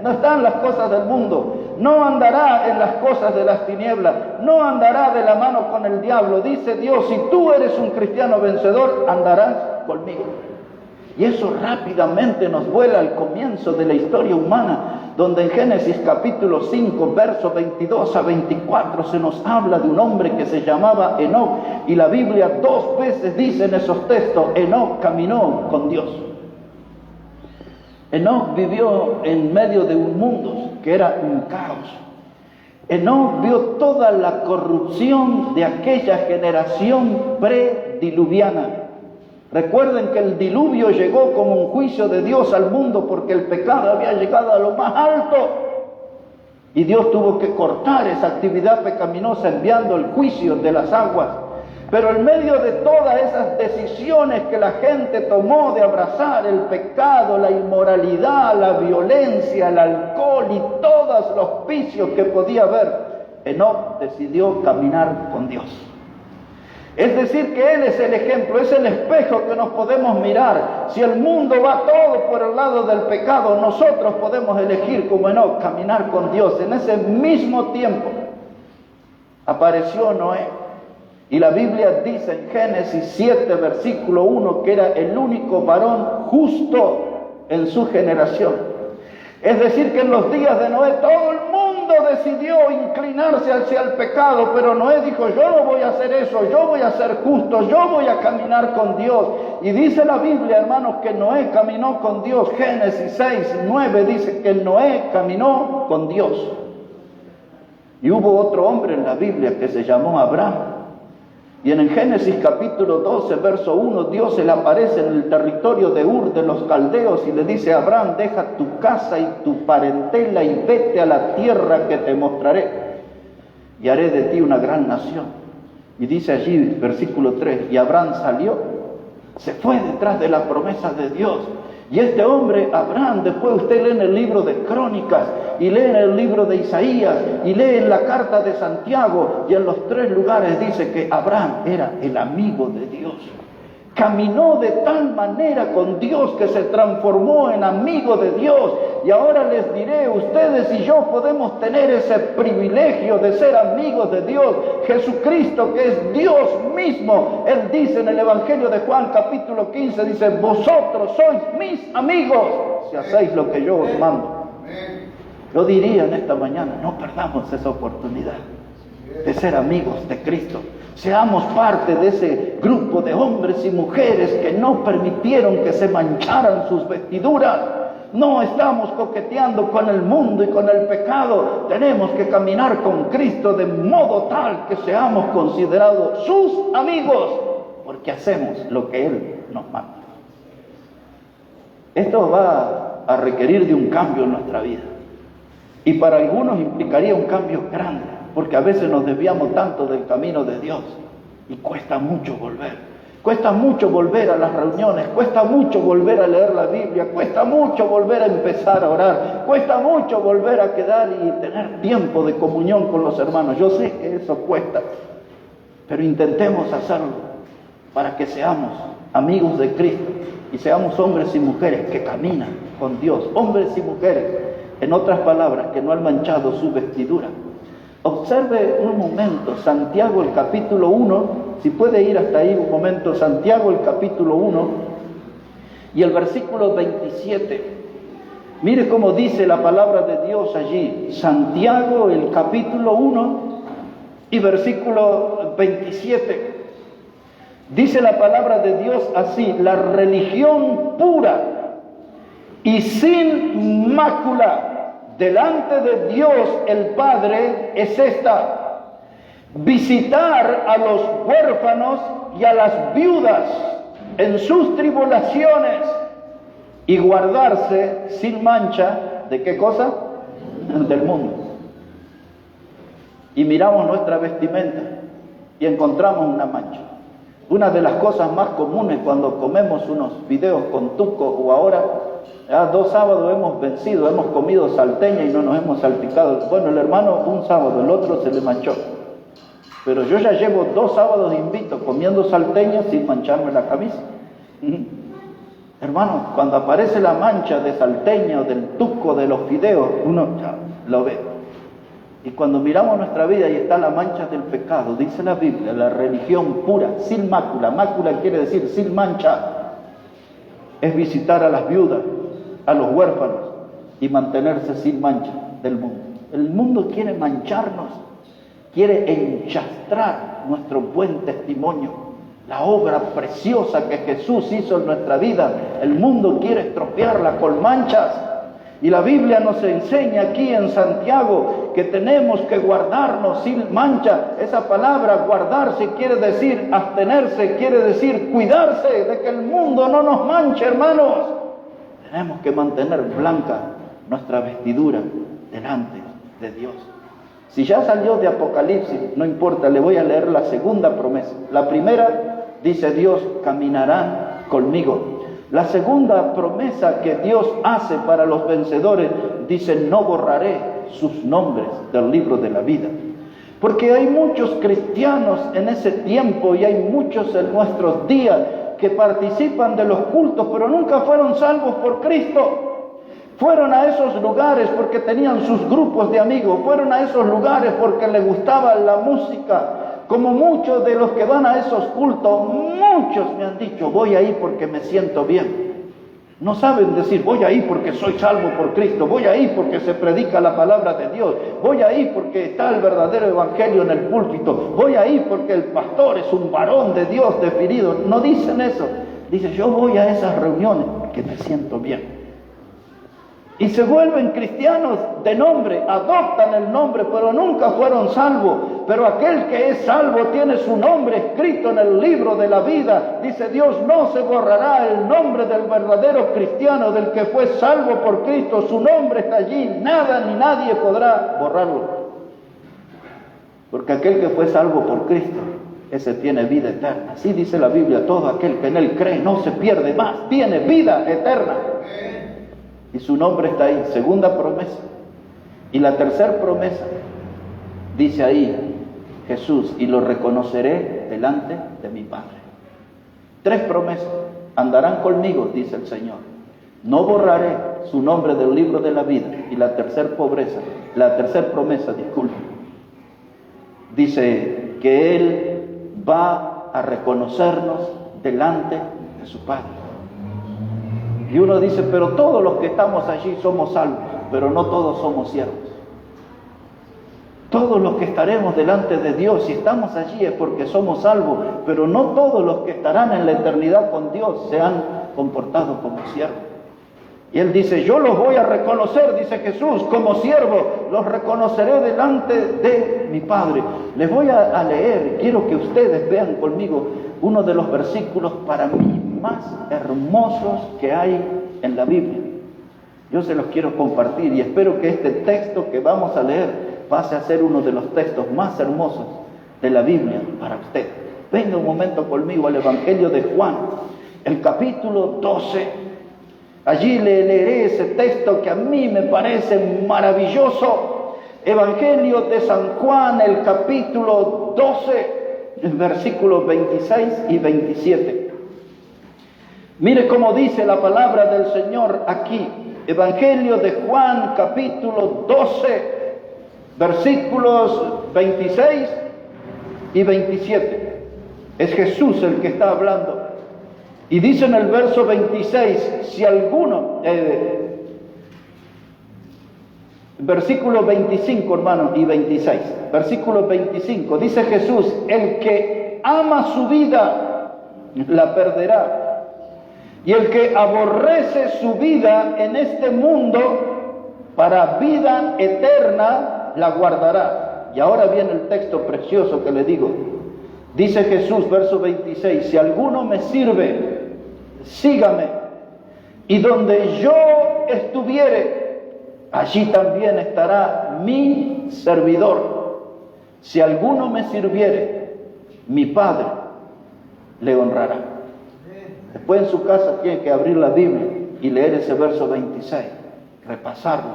no está en las cosas del mundo, no andará en las cosas de las tinieblas, no andará de la mano con el diablo. Dice Dios, si tú eres un cristiano vencedor, andarás conmigo. Y eso rápidamente nos vuela al comienzo de la historia humana, donde en Génesis capítulo 5, versos 22 a 24, se nos habla de un hombre que se llamaba Enoc, y la Biblia 2 veces dice en esos textos, Enoc caminó con Dios. Enoc vivió en medio de un mundo que era un caos. Enoc vio toda la corrupción de aquella generación prediluviana. Recuerden que el diluvio llegó como un juicio de Dios al mundo porque el pecado había llegado a lo más alto. Y Dios tuvo que cortar esa actividad pecaminosa enviando el juicio de las aguas. Pero en medio de todas esas decisiones que la gente tomó de abrazar el pecado, la inmoralidad, la violencia, el alcohol y todos los vicios que podía haber, Enoc decidió caminar con Dios. Es decir, que Él es el ejemplo, es el espejo que nos podemos mirar. Si el mundo va todo por el lado del pecado, nosotros podemos elegir como Enoc, caminar con Dios. En ese mismo tiempo apareció Noé. Y la Biblia dice en Génesis 7, versículo 1, que era el único varón justo en su generación. Es decir, que en los días de Noé todo el mundo decidió inclinarse hacia el pecado, pero Noé dijo, yo no voy a hacer eso, yo voy a ser justo, yo voy a caminar con Dios. Y dice la Biblia, hermanos, que Noé caminó con Dios. Génesis 6, 9 dice que Noé caminó con Dios. Y hubo otro hombre en la Biblia que se llamó Abraham. Y en el Génesis capítulo 12, verso 1, Dios se le aparece en el territorio de Ur de los caldeos y le dice a Abraham, deja tu casa y tu parentela y vete a la tierra que te mostraré y haré de ti una gran nación. Y dice allí, versículo 3, y Abraham salió, se fue detrás de la promesa de Dios. Y este hombre, Abraham, después usted lee en el libro de Crónicas, y lee en el libro de Isaías, y lee en la carta de Santiago, y en los 3 lugares dice que Abraham era el amigo de Dios. Caminó de tal manera con Dios que se transformó en amigo de Dios. Y ahora les diré, ustedes y yo podemos tener ese privilegio de ser amigos de Dios. Jesucristo, que es Dios mismo, Él dice en el Evangelio de Juan capítulo 15, dice, vosotros sois mis amigos si hacéis lo que yo os mando. Yo diría en esta mañana, no perdamos esa oportunidad de ser amigos de Cristo. Seamos parte de ese grupo de hombres y mujeres que no permitieron que se mancharan sus vestiduras. No estamos coqueteando con el mundo y con el pecado. Tenemos que caminar con Cristo de modo tal que seamos considerados sus amigos, porque hacemos lo que Él nos manda. Esto va a requerir de un cambio en nuestra vida. Y para algunos implicaría un cambio grande, porque a veces nos desviamos tanto del camino de Dios y cuesta mucho volver. Cuesta mucho volver a las reuniones, cuesta mucho volver a leer la Biblia, cuesta mucho volver a empezar a orar, cuesta mucho volver a quedar y tener tiempo de comunión con los hermanos. Yo sé que eso cuesta, pero intentemos hacerlo para que seamos amigos de Cristo y seamos hombres y mujeres que caminan con Dios, hombres y mujeres, en otras palabras, que no han manchado su vestidura. Observe un momento Santiago el capítulo 1, si puede ir hasta ahí un momento, Santiago el capítulo 1 y el versículo 27. Mire cómo dice la palabra de Dios allí, Santiago el capítulo 1 y versículo 27. Dice la palabra de Dios así, la religión pura y sin mácula delante de Dios el Padre es esta: visitar a los huérfanos y a las viudas en sus tribulaciones y guardarse sin mancha, ¿de qué cosa? Del mundo. Y miramos nuestra vestimenta y encontramos una mancha. Una de las cosas más comunes cuando comemos unos fideos con tuco o ahora, 2 sábados hemos vencido, hemos comido salteña y no nos hemos salpicado. Bueno, el hermano un sábado, el otro se le manchó. Pero yo ya llevo 2 sábados invicto comiendo salteña sin mancharme la camisa. Hermano, cuando aparece la mancha de salteña o del tuco de los fideos, uno ya lo ve. Y cuando miramos nuestra vida y está la mancha del pecado, dice la Biblia, la religión pura, sin mácula. Mácula quiere decir sin mancha. Es visitar a las viudas, a los huérfanos y mantenerse sin mancha del mundo. El mundo quiere mancharnos, quiere enchastrar nuestro buen testimonio, la obra preciosa que Jesús hizo en nuestra vida. El mundo quiere estropearla con manchas. Y la Biblia nos enseña aquí en Santiago que tenemos que guardarnos sin mancha. Esa palabra guardarse quiere decir abstenerse, quiere decir cuidarse de que el mundo no nos manche, hermanos. Tenemos que mantener blanca nuestra vestidura delante de Dios. Si ya salió de Apocalipsis, no importa, le voy a leer la segunda promesa. La primera dice: Dios caminará conmigo. La segunda promesa que Dios hace para los vencedores dice: no borraré sus nombres del libro de la vida. Porque hay muchos cristianos en ese tiempo y hay muchos en nuestros días que participan de los cultos, pero nunca fueron salvos por Cristo. Fueron a esos lugares porque tenían sus grupos de amigos, fueron a esos lugares porque les gustaba la música. Como muchos de los que van a esos cultos, muchos me han dicho: voy ahí porque me siento bien. No saben decir: voy ahí porque soy salvo por Cristo, voy ahí porque se predica la palabra de Dios, voy ahí porque está el verdadero evangelio en el púlpito, voy ahí porque el pastor es un varón de Dios definido. No dicen eso. Dicen: yo voy a esas reuniones que me siento bien. Y se vuelven cristianos de nombre, adoptan el nombre, pero nunca fueron salvos. Pero aquel que es salvo tiene su nombre escrito en el libro de la vida. Dice Dios: no se borrará el nombre del verdadero cristiano, del que fue salvo por Cristo. Su nombre está allí, nada ni nadie podrá borrarlo. Porque aquel que fue salvo por Cristo, ese tiene vida eterna. Así dice la Biblia: todo aquel que en él cree no se pierde más, tiene vida eterna. Y su nombre está ahí, segunda promesa. Y la tercera promesa, dice ahí Jesús: y lo reconoceré delante de mi Padre. Tres promesas: andarán conmigo, dice el Señor. No borraré su nombre del libro de la vida. Y la tercera promesa, dice que Él va a reconocernos delante de su Padre. Y uno dice: pero todos los que estamos allí somos salvos. Pero no todos somos siervos. Todos los que estaremos delante de Dios, si estamos allí, es porque somos salvos. Pero no todos los que estarán en la eternidad con Dios se han comportado como siervos. Y Él dice: yo los voy a reconocer, dice Jesús, como siervos. Los reconoceré delante de mi Padre. Les voy a leer, quiero que ustedes vean conmigo uno de los versículos para mí más hermosos que hay en la Biblia. Yo se los quiero compartir y espero que este texto que vamos a leer pase a ser uno de los textos más hermosos de la Biblia para usted. Venga un momento conmigo al Evangelio de Juan, el capítulo 12. Allí le leeré ese texto que a mí me parece maravilloso. Evangelio de San Juan, el capítulo 12, versículos 26 y 27. Mire cómo dice la palabra del Señor aquí. Evangelio de Juan, capítulo 12, versículos 26 y 27. Es Jesús el que está hablando. Y dice en el verso 26, si alguno, versículo 25, hermano, y 26. Versículo 25, dice Jesús: el que ama su vida, la perderá. Y el que aborrece su vida en este mundo, para vida eterna, la guardará. Y ahora viene el texto precioso que le digo. Dice Jesús, verso 26, si alguno me sirve, sígame. Y donde yo estuviere, allí también estará mi servidor. Si alguno me sirviere, mi Padre le honrará. Después en su casa tiene que abrir la Biblia y leer ese verso 26, repasarlo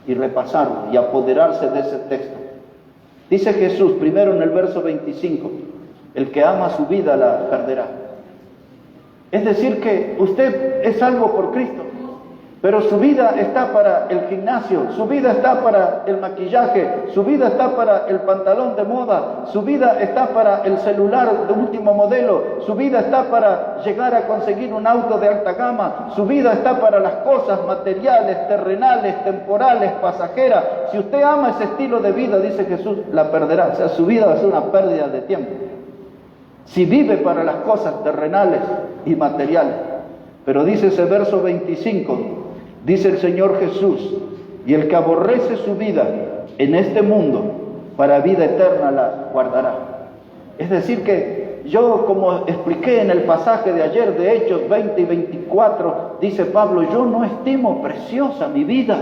y repasarlo y apoderarse de ese texto. Dice Jesús primero en el verso 25, el que ama su vida la perderá. Es decir, que usted es salvo por Cristo, pero su vida está para el gimnasio, su vida está para el maquillaje, su vida está para el pantalón de moda, su vida está para el celular de último modelo, su vida está para llegar a conseguir un auto de alta gama, su vida está para las cosas materiales, terrenales, temporales, pasajeras. Si usted ama ese estilo de vida, dice Jesús, la perderá. O sea, su vida va a ser una pérdida de tiempo. Si vive para las cosas terrenales y materiales. Pero dice ese verso 25, dice el Señor Jesús, y el que aborrece su vida en este mundo, para vida eterna la guardará. Es decir que yo, como expliqué en el pasaje de ayer de Hechos 20 y 24, dice Pablo, yo no estimo preciosa mi vida,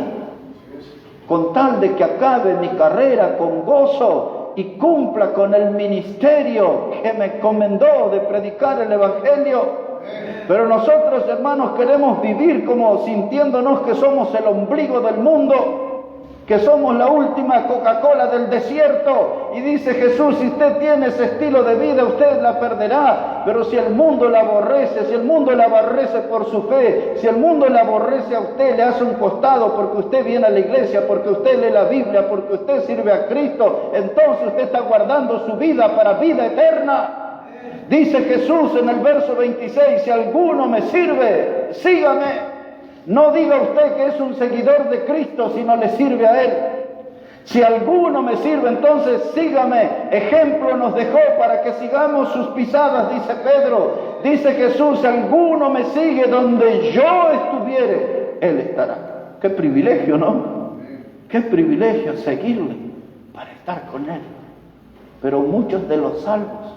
con tal de que acabe mi carrera con gozo y cumpla con el ministerio que me encomendó de predicar el Evangelio. Pero nosotros, hermanos, queremos vivir como sintiéndonos que somos el ombligo del mundo, que somos la última Coca-Cola del desierto. Y dice Jesús, si usted tiene ese estilo de vida, usted la perderá. Pero si el mundo la aborrece, si el mundo la aborrece por su fe, si el mundo la aborrece a usted, le hace un costado porque usted viene a la iglesia, porque usted lee la Biblia, porque usted sirve a Cristo, entonces usted está guardando su vida para vida eterna. Dice Jesús en el verso 26, si alguno me sirve, sígame. No diga usted que es un seguidor de Cristo si no le sirve a Él. Si alguno me sirve, entonces sígame. Ejemplo nos dejó para que sigamos sus pisadas, dice Pedro. Dice Jesús, si alguno me sigue donde yo estuviere, Él estará. Qué privilegio, ¿no? Qué privilegio seguirle para estar con Él. Pero muchos de los salvos,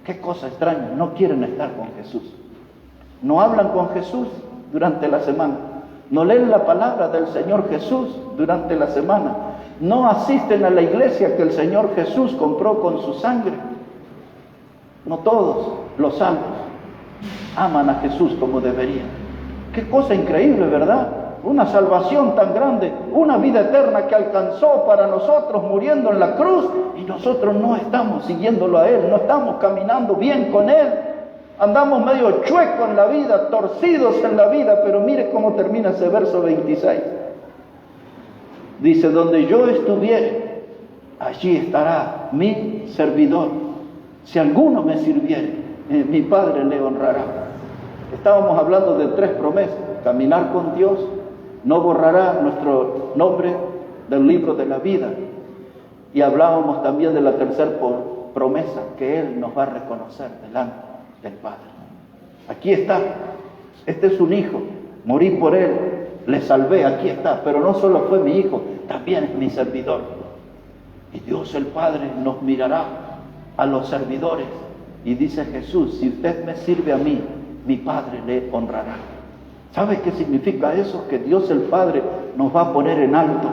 qué cosa extraña, no quieren estar con Jesús. No hablan con Jesús durante la semana. No leen la palabra del Señor Jesús durante la semana. No asisten a la iglesia que el Señor Jesús compró con su sangre. No todos los salvos aman a Jesús como deberían. Qué cosa increíble, ¿verdad? Una salvación tan grande, una vida eterna que alcanzó para nosotros muriendo en la cruz, y nosotros no estamos siguiéndolo a Él, no estamos caminando bien con Él. Andamos medio chuecos en la vida, torcidos en la vida, pero mire cómo termina ese verso 26. Dice, donde yo estuviere, allí estará mi servidor. Si alguno me sirviere, mi Padre le honrará. Estábamos hablando de 3 promesas. Caminar con Dios, no borrará nuestro nombre del libro de la vida. Y hablábamos también de la tercera promesa, que Él nos va a reconocer delante del Padre. Aquí está, este es un hijo, morí por Él, le salvé, aquí está, pero no solo fue mi hijo, también es mi servidor. Y Dios el Padre nos mirará a los servidores, y dice Jesús, si usted me sirve a mí, mi Padre le honrará. ¿Sabe qué significa eso? Que Dios el Padre nos va a poner en alto,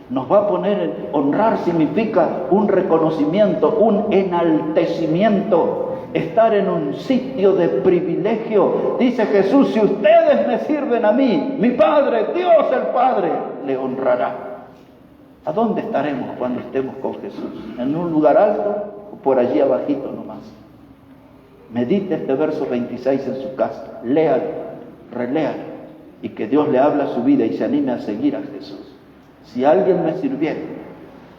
nos va a poner en honrar. Significa un reconocimiento, un enaltecimiento, estar en un sitio de privilegio. Dice Jesús, si ustedes me sirven a mí, mi Padre, Dios el Padre, le honrará. ¿A dónde estaremos cuando estemos con Jesús? ¿En un lugar alto o por allí abajito nomás? Medite este verso 26 en su casa, léalo, reléalo, y que Dios le hable a su vida y se anime a seguir a Jesús. Si alguien me sirviere,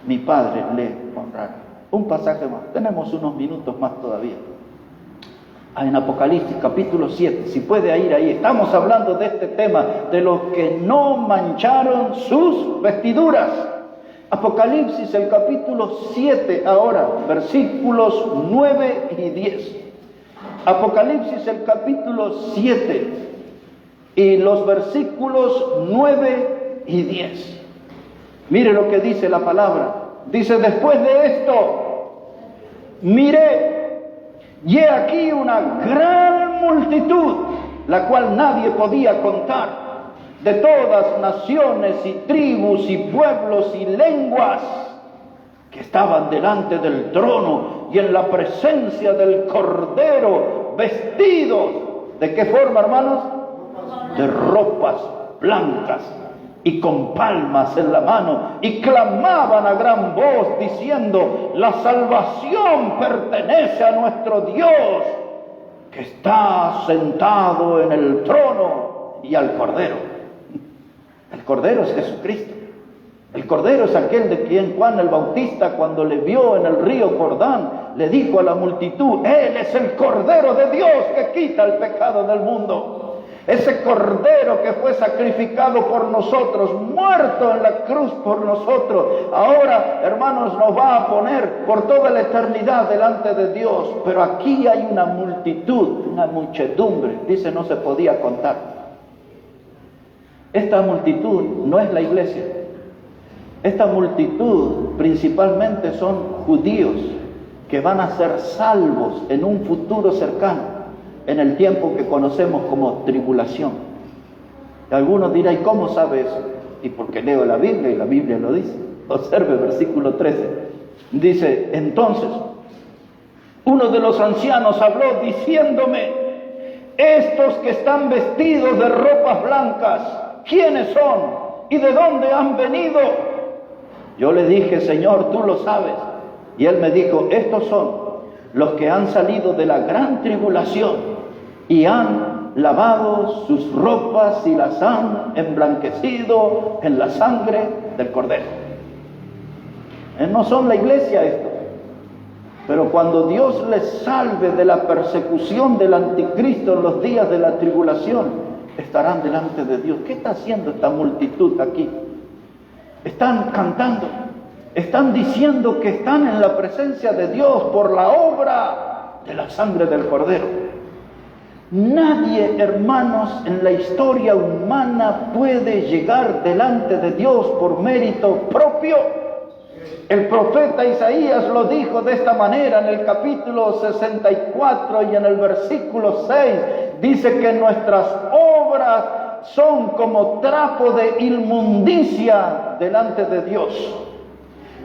mi Padre le honrará. Un pasaje más, tenemos unos minutos más todavía. En Apocalipsis capítulo 7, si puede ir ahí, estamos hablando de este tema, de los que no mancharon sus vestiduras. Apocalipsis, el capítulo 7 ahora, versículos 9 y 10. Apocalipsis, el capítulo 7 y los versículos 9 y 10. Mire lo que dice la palabra. Dice, después de esto, miré, y he aquí una gran multitud, la cual nadie podía contar, de todas naciones y tribus y pueblos y lenguas, que estaban delante del trono y en la presencia del Cordero, vestidos, ¿de qué forma, hermanos? De ropas blancas y con palmas en la mano, y clamaban a gran voz diciendo, la salvación pertenece a nuestro Dios que está sentado en el trono y al Cordero. El Cordero es Jesucristo. El Cordero es aquel de quien Juan el Bautista, cuando le vio en el río Jordán, le dijo a la multitud: Él es el Cordero de Dios que quita el pecado del mundo. Ese Cordero que fue sacrificado por nosotros, muerto en la cruz por nosotros, ahora, hermanos, nos va a poner por toda la eternidad delante de Dios. Pero aquí hay una multitud, una muchedumbre, dice, no se podía contar. Esta multitud no es la iglesia. Esta multitud principalmente son judíos que van a ser salvos en un futuro cercano, en el tiempo que conocemos como tribulación. Y algunos dirán: ¿y cómo sabe eso? Y porque leo la Biblia y la Biblia lo dice. Observe versículo 13. Dice: entonces uno de los ancianos habló diciéndome: estos que están vestidos de ropas blancas, ¿quiénes son? ¿Y de dónde han venido? Yo le dije: Señor, tú lo sabes. Y él me dijo: estos son los que han salido de la gran tribulación y han lavado sus ropas y las han emblanquecido en la sangre del Cordero. No son la iglesia esto. Pero cuando Dios les salve de la persecución del anticristo en los días de la tribulación, estarán delante de Dios. ¿Qué está haciendo esta multitud aquí? Están cantando, están diciendo que están en la presencia de Dios por la obra de la sangre del Cordero. Nadie, hermanos, en la historia humana puede llegar delante de Dios por mérito propio. El profeta Isaías lo dijo de esta manera en el capítulo 64 y en el versículo 6. Dice que nuestras obras son como trapo de inmundicia delante de Dios.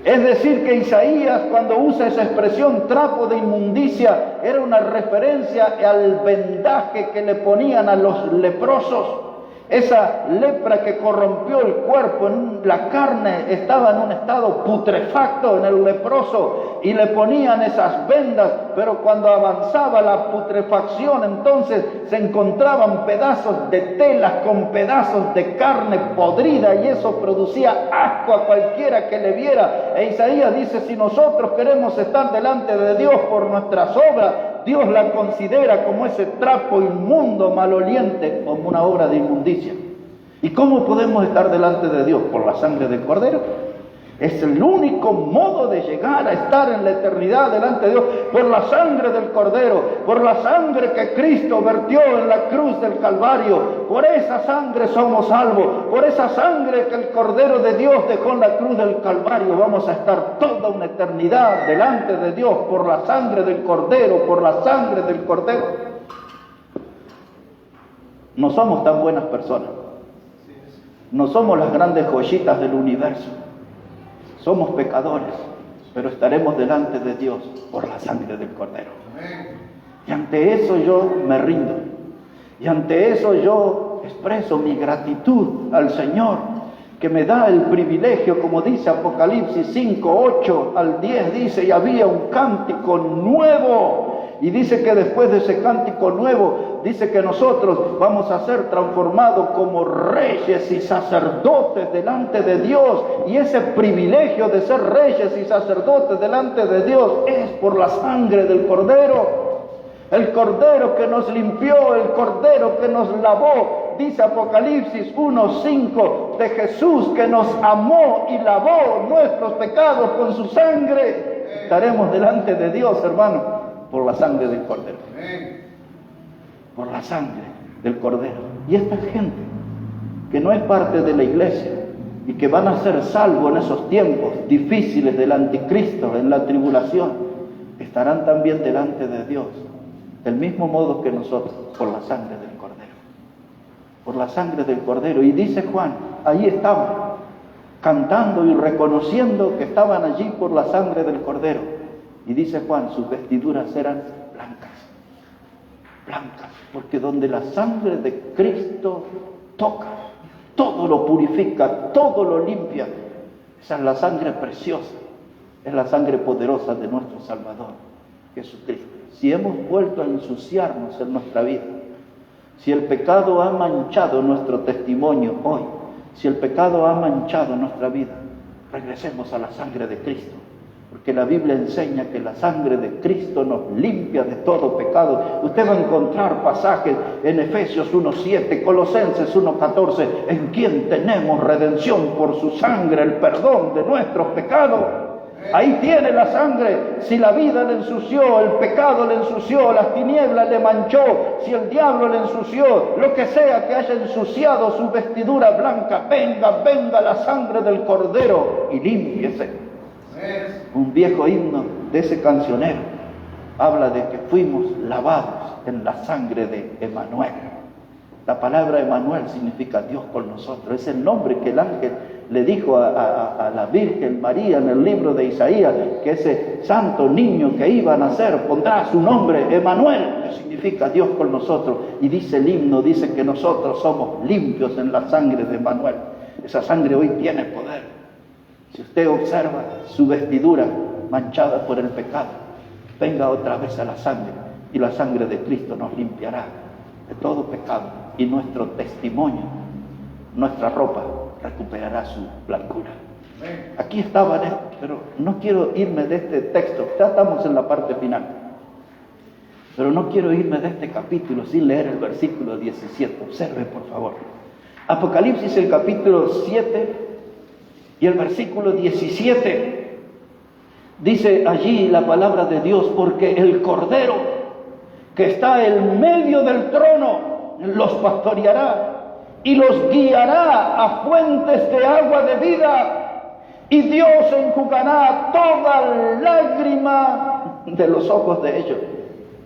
Es decir, que Isaías, cuando usa esa expresión trapo de inmundicia, era una referencia al vendaje que le ponían a los leprosos. Esa lepra que corrompió el cuerpo, la carne estaba en un estado putrefacto en el leproso y le ponían esas vendas, pero cuando avanzaba la putrefacción, entonces se encontraban pedazos de telas con pedazos de carne podrida y eso producía asco a cualquiera que le viera. E Isaías dice: si nosotros queremos estar delante de Dios por nuestras obras, Dios la considera como ese trapo inmundo, maloliente, como una obra de inmundicia. ¿Y cómo podemos estar delante de Dios? Por la sangre del Cordero. Es el único modo de llegar a estar en la eternidad delante de Dios, por la sangre del Cordero, por la sangre que Cristo vertió en la cruz del Calvario. Por esa sangre somos salvos, por esa sangre que el Cordero de Dios dejó en la cruz del Calvario. Vamos a estar toda una eternidad delante de Dios por la sangre del Cordero, por la sangre del Cordero. No somos tan buenas personas, no somos las grandes joyitas del universo. Somos pecadores, pero estaremos delante de Dios por la sangre del Cordero. Y ante eso yo me rindo. Y ante eso yo expreso mi gratitud al Señor, que me da el privilegio, como dice Apocalipsis 5, 8 al 10, dice: y había un cántico nuevo. Y dice que después de ese cántico nuevo, dice que nosotros vamos a ser transformados como reyes y sacerdotes delante de Dios. Y ese privilegio de ser reyes y sacerdotes delante de Dios es por la sangre del Cordero. El Cordero que nos limpió, el Cordero que nos lavó. Dice Apocalipsis 1:5 de Jesús, que nos amó y lavó nuestros pecados con su sangre. Estaremos delante de Dios, hermano, por la sangre del Cordero. Por la sangre del Cordero. Y esta gente que no es parte de la iglesia y que van a ser salvos en esos tiempos difíciles del anticristo, en la tribulación, estarán también delante de Dios del mismo modo que nosotros, por la sangre del Cordero. Por la sangre del Cordero. Y dice Juan, ahí estaban cantando y reconociendo que estaban allí por la sangre del Cordero. Y dice Juan, sus vestiduras eran blancas, blancas, porque donde la sangre de Cristo toca, todo lo purifica, todo lo limpia. Esa es la sangre preciosa, es la sangre poderosa de nuestro Salvador, Jesucristo. si hemos vuelto a ensuciarnos en nuestra vida, si el pecado ha manchado nuestro testimonio hoy, si el pecado ha manchado nuestra vida, regresemos a la sangre de Cristo. Porque la Biblia enseña que la sangre de Cristo nos limpia de todo pecado. Usted va a encontrar pasajes en Efesios 1:7, Colosenses 1:14, en quien tenemos redención por su sangre, el perdón de nuestros pecados. Ahí tiene la sangre. Si la vida le ensució, el pecado le ensució, las tinieblas le manchó, si el diablo le ensució, lo que sea que haya ensuciado su vestidura blanca, venga la sangre del Cordero y límpiese. Un viejo himno de ese cancionero habla de que fuimos lavados en la sangre de Emanuel. La palabra Emanuel significa Dios con nosotros. Es el nombre que el ángel le dijo a la Virgen María en el libro de Isaías, que ese santo niño que iba a nacer pondrá su nombre Emanuel, que significa Dios con nosotros. Y dice el himno, dice que nosotros somos limpios en la sangre de Emanuel. Esa sangre hoy tiene poder. Si usted observa su vestidura manchada por el pecado, venga otra vez a la sangre y la sangre de Cristo nos limpiará de todo pecado y nuestro testimonio, nuestra ropa recuperará su blancura. Aquí estaba esto, pero no quiero irme de este texto, ya estamos en la parte final, pero no quiero irme de este capítulo sin leer el versículo 17. Observe por favor. Apocalipsis, el capítulo 7 y el versículo 17, dice allí la palabra de Dios: porque el Cordero que está en medio del trono los pastoreará y los guiará a fuentes de agua de vida, y Dios enjugará toda lágrima de los ojos de ellos.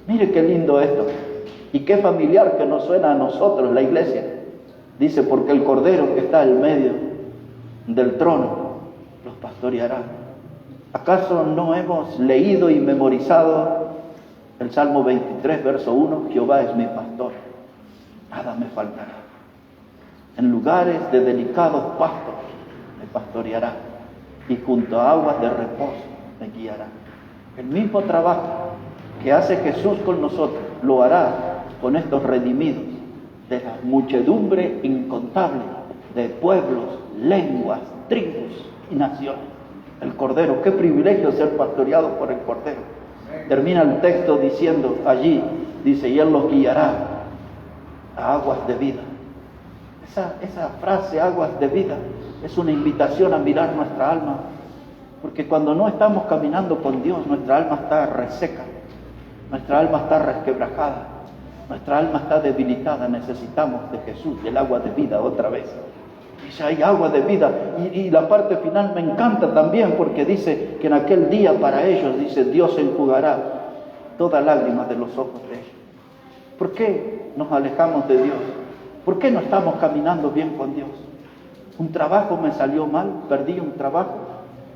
Mire qué lindo esto, y qué familiar que nos suena a nosotros la iglesia. Dice: porque el Cordero que está en medio del trono los pastoreará. ¿Acaso no hemos leído y memorizado el Salmo 23, verso 1? Jehová es mi pastor, nada me faltará. En lugares de delicados pastos me pastoreará, y junto a aguas de reposo me guiará. El mismo trabajo que hace Jesús con nosotros lo hará con estos redimidos de la muchedumbre incontable de pueblos, lenguas, tribus y naciones. El Cordero, qué privilegio ser pastoreado por el Cordero. Termina el texto diciendo allí, dice: y Él los guiará a aguas de vida. Esa frase, aguas de vida, es una invitación a mirar nuestra alma, porque cuando no estamos caminando con Dios, nuestra alma está reseca, nuestra alma está resquebrajada, nuestra alma está debilitada. Necesitamos de Jesús, del agua de vida otra vez. Dice: hay agua de vida. Y la parte final me encanta también, porque dice que en aquel día para ellos, dice, Dios enjugará toda lágrima de los ojos de ellos. ¿Por qué nos alejamos de Dios? ¿Por qué no estamos caminando bien con Dios? Un trabajo me salió mal, perdí un trabajo,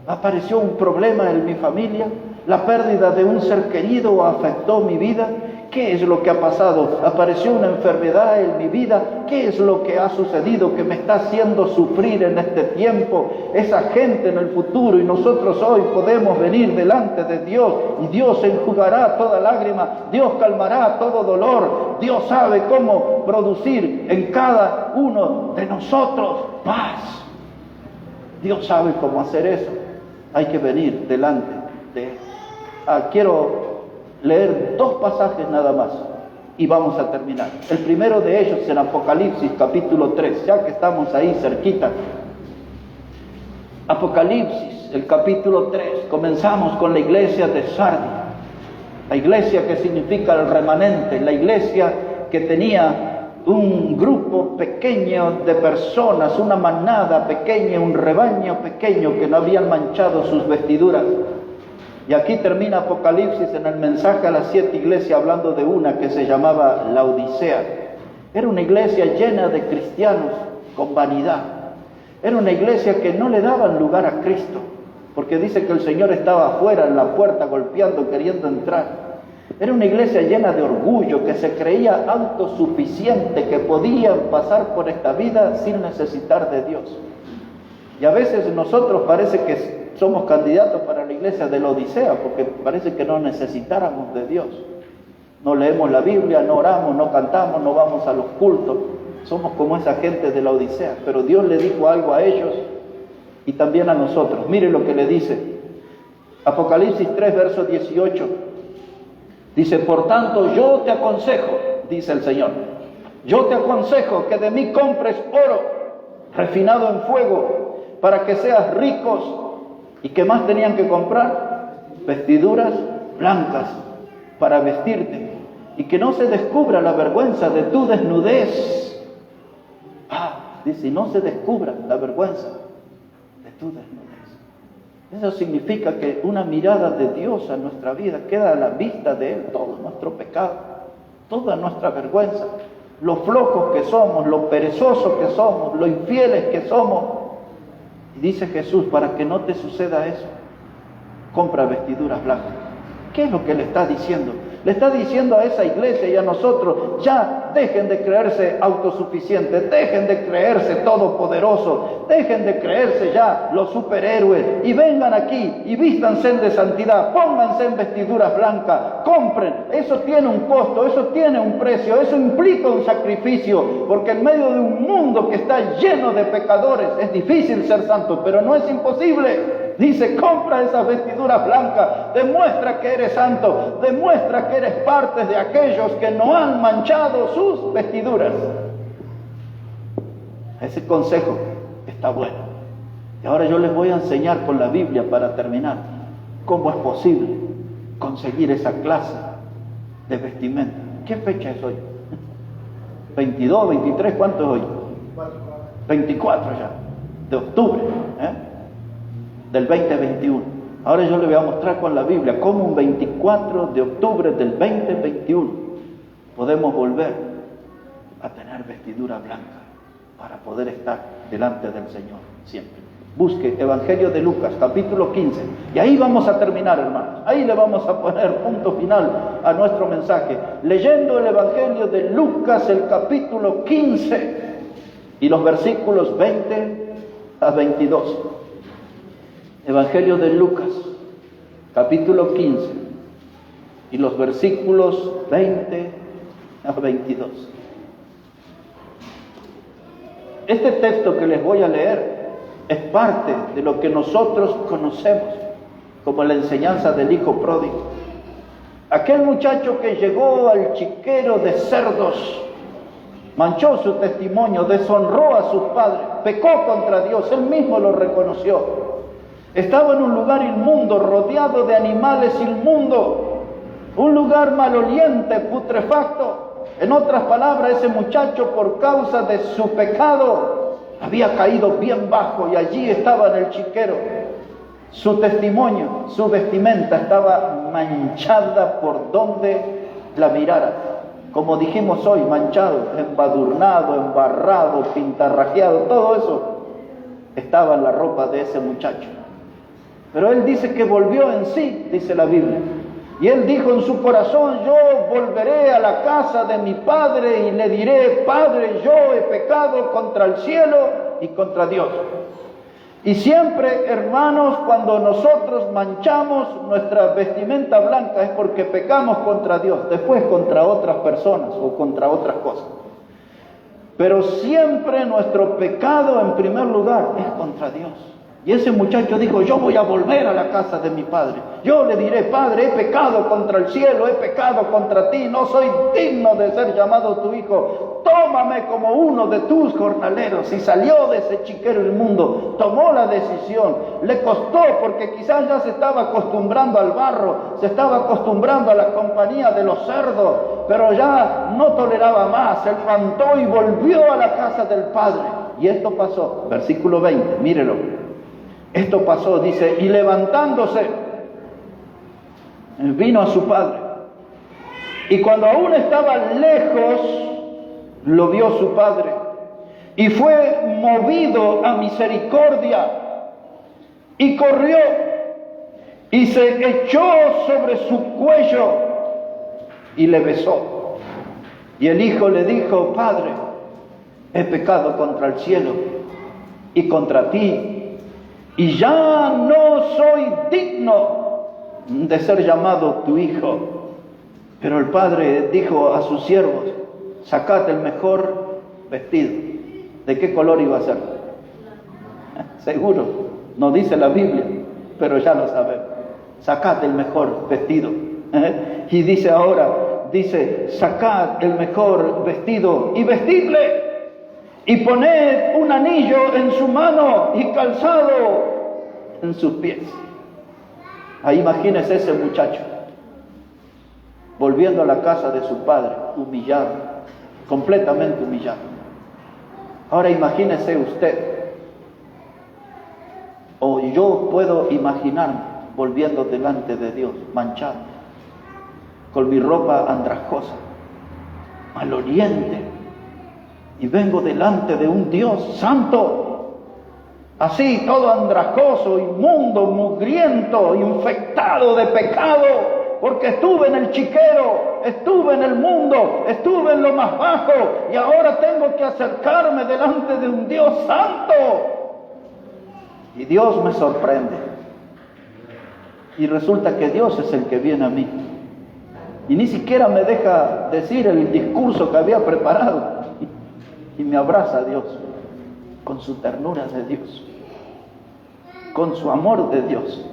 apareció un problema en mi familia, la pérdida de un ser querido afectó mi vida. ¿Qué es lo que ha pasado? ¿Apareció una enfermedad en mi vida? ¿Qué es lo que ha sucedido que me está haciendo sufrir en este tiempo? Esa gente en el futuro, y nosotros hoy podemos venir delante de Dios, y Dios enjugará toda lágrima, Dios calmará todo dolor. Dios sabe cómo producir en cada uno de nosotros paz. Dios sabe cómo hacer eso. Hay que venir delante de Él. Quiero leer 2 pasajes nada más y vamos a terminar. El primero de ellos en Apocalipsis capítulo 3, ya que estamos ahí cerquita. Apocalipsis, el capítulo 3, comenzamos con la iglesia de Sardis, la iglesia que significa el remanente, la iglesia que tenía un grupo pequeño de personas, una manada pequeña, un rebaño pequeño que no habían manchado sus vestiduras. Y aquí termina Apocalipsis en el mensaje a las 7 iglesias, hablando de una que se llamaba Laodicea. Era una iglesia llena de cristianos con vanidad. Era una iglesia que no le daban lugar a Cristo, porque dice que el Señor estaba afuera en la puerta golpeando, queriendo entrar. Era una iglesia llena de orgullo, que se creía autosuficiente, que podían pasar por esta vida sin necesitar de Dios. Y a veces nosotros parece que somos candidatos para la iglesia de la Odisea, porque parece que no necesitáramos de Dios. No leemos la Biblia, no oramos, no cantamos, no vamos a los cultos. Somos como esa gente de la Odisea. Pero Dios le dijo algo a ellos y también a nosotros. Mire lo que le dice. Apocalipsis 3, verso 18. Dice, por tanto yo te aconsejo, dice el Señor, yo te aconsejo que de mí compres oro refinado en fuego para que seas ricos. ¿Y qué más tenían que comprar? Vestiduras blancas para vestirte y que no se descubra la vergüenza de tu desnudez. Dice, no se descubra la vergüenza de tu desnudez. Eso significa que una mirada de Dios a nuestra vida queda a la vista de Él todo nuestro pecado, toda nuestra vergüenza, lo flojos que somos, lo perezosos que somos, lo infieles que somos. Y dice Jesús, para que no te suceda eso, compra vestiduras blancas. ¿Qué es lo que le está diciendo? Le está diciendo a esa iglesia y a nosotros, ya dejen de creerse autosuficientes, dejen de creerse todopoderosos, dejen de creerse ya los superhéroes y vengan aquí y vístanse de santidad, pónganse en vestiduras blancas, compren. Eso tiene un costo, eso tiene un precio, eso implica un sacrificio, porque en medio de un mundo que está lleno de pecadores es difícil ser santo, pero no es imposible. Dice, compra esas vestiduras blancas, demuestra que eres santo, demuestra que eres parte de aquellos que no han manchado sus vestiduras. Ese consejo está bueno. Y ahora yo les voy a enseñar con la Biblia para terminar cómo es posible conseguir esa clase de vestimenta. ¿Qué fecha es hoy? 22, 23, ¿cuánto es hoy? 24 ya, de octubre, del 2021. Ahora yo le voy a mostrar con la Biblia cómo un 24 de octubre del 2021 podemos volver a tener vestidura blanca para poder estar delante del Señor siempre. Busque Evangelio de Lucas, capítulo 15, y ahí vamos a terminar, hermanos. Ahí le vamos a poner punto final a nuestro mensaje, leyendo el Evangelio de Lucas, el capítulo 15 y los versículos 20 a 22. Evangelio de Lucas, capítulo 15, y los versículos 20 a 22. Este texto que les voy a leer es parte de lo que nosotros conocemos como la enseñanza del hijo pródigo. Aquel muchacho que llegó al chiquero de cerdos, manchó su testimonio, deshonró a sus padres, pecó contra Dios, él mismo lo reconoció. Estaba en un lugar inmundo, rodeado de animales inmundos, un lugar maloliente, putrefacto. En otras palabras, ese muchacho, por causa de su pecado, había caído bien bajo y allí estaba en el chiquero. Su testimonio, su vestimenta estaba manchada por donde la mirara. Como dijimos hoy, manchado, embadurnado, embarrado, pintarrajeado, todo eso estaba en la ropa de ese muchacho. Pero él dice que volvió en sí, dice la Biblia. Y él dijo en su corazón, yo volveré a la casa de mi padre y le diré, Padre, yo he pecado contra el cielo y contra Dios. Y siempre, hermanos, cuando nosotros manchamos nuestra vestimenta blanca es porque pecamos contra Dios, después contra otras personas o contra otras cosas. Pero siempre nuestro pecado en primer lugar es contra Dios. Y ese muchacho dijo, yo voy a volver a la casa de mi padre. Yo le diré, Padre, he pecado contra el cielo, he pecado contra ti, no soy digno de ser llamado tu hijo. Tómame como uno de tus jornaleros. Y salió de ese chiquero inmundo, tomó la decisión. Le costó porque quizás ya se estaba acostumbrando al barro, se estaba acostumbrando a la compañía de los cerdos, pero ya no toleraba más. Se levantó y volvió a la casa del padre. Y esto pasó, versículo 20, mírelo. Esto pasó, dice, y levantándose, vino a su padre. Y cuando aún estaba lejos, lo vio su padre. Y fue movido a misericordia. Y corrió. Y se echó sobre su cuello. Y le besó. Y el hijo le dijo, Padre, he pecado contra el cielo y contra ti. Y ya no soy digno de ser llamado tu hijo. Pero el padre dijo a sus siervos, sacad el mejor vestido. ¿De qué color iba a ser? Seguro, no dice la Biblia, pero ya lo sabemos. Sacad el mejor vestido. Y dice ahora, sacad el mejor vestido y vestidle. Y poned un anillo en su mano y calzado en sus pies. Ahí imagínese ese muchacho, volviendo a la casa de su padre, humillado, completamente humillado. Ahora imagínese usted, o yo puedo imaginarme volviendo delante de Dios, manchado, con mi ropa andrajosa, maloliente, y vengo delante de un Dios santo, así todo andrajoso, inmundo, mugriento, infectado de pecado, porque estuve en el chiquero, estuve en el mundo, estuve en lo más bajo, y ahora tengo que acercarme delante de un Dios santo. Y Dios me sorprende. Y resulta que Dios es el que viene a mí. Y ni siquiera me deja decir el discurso que había preparado. Y me abraza a Dios, con su ternura de Dios, con su amor de Dios.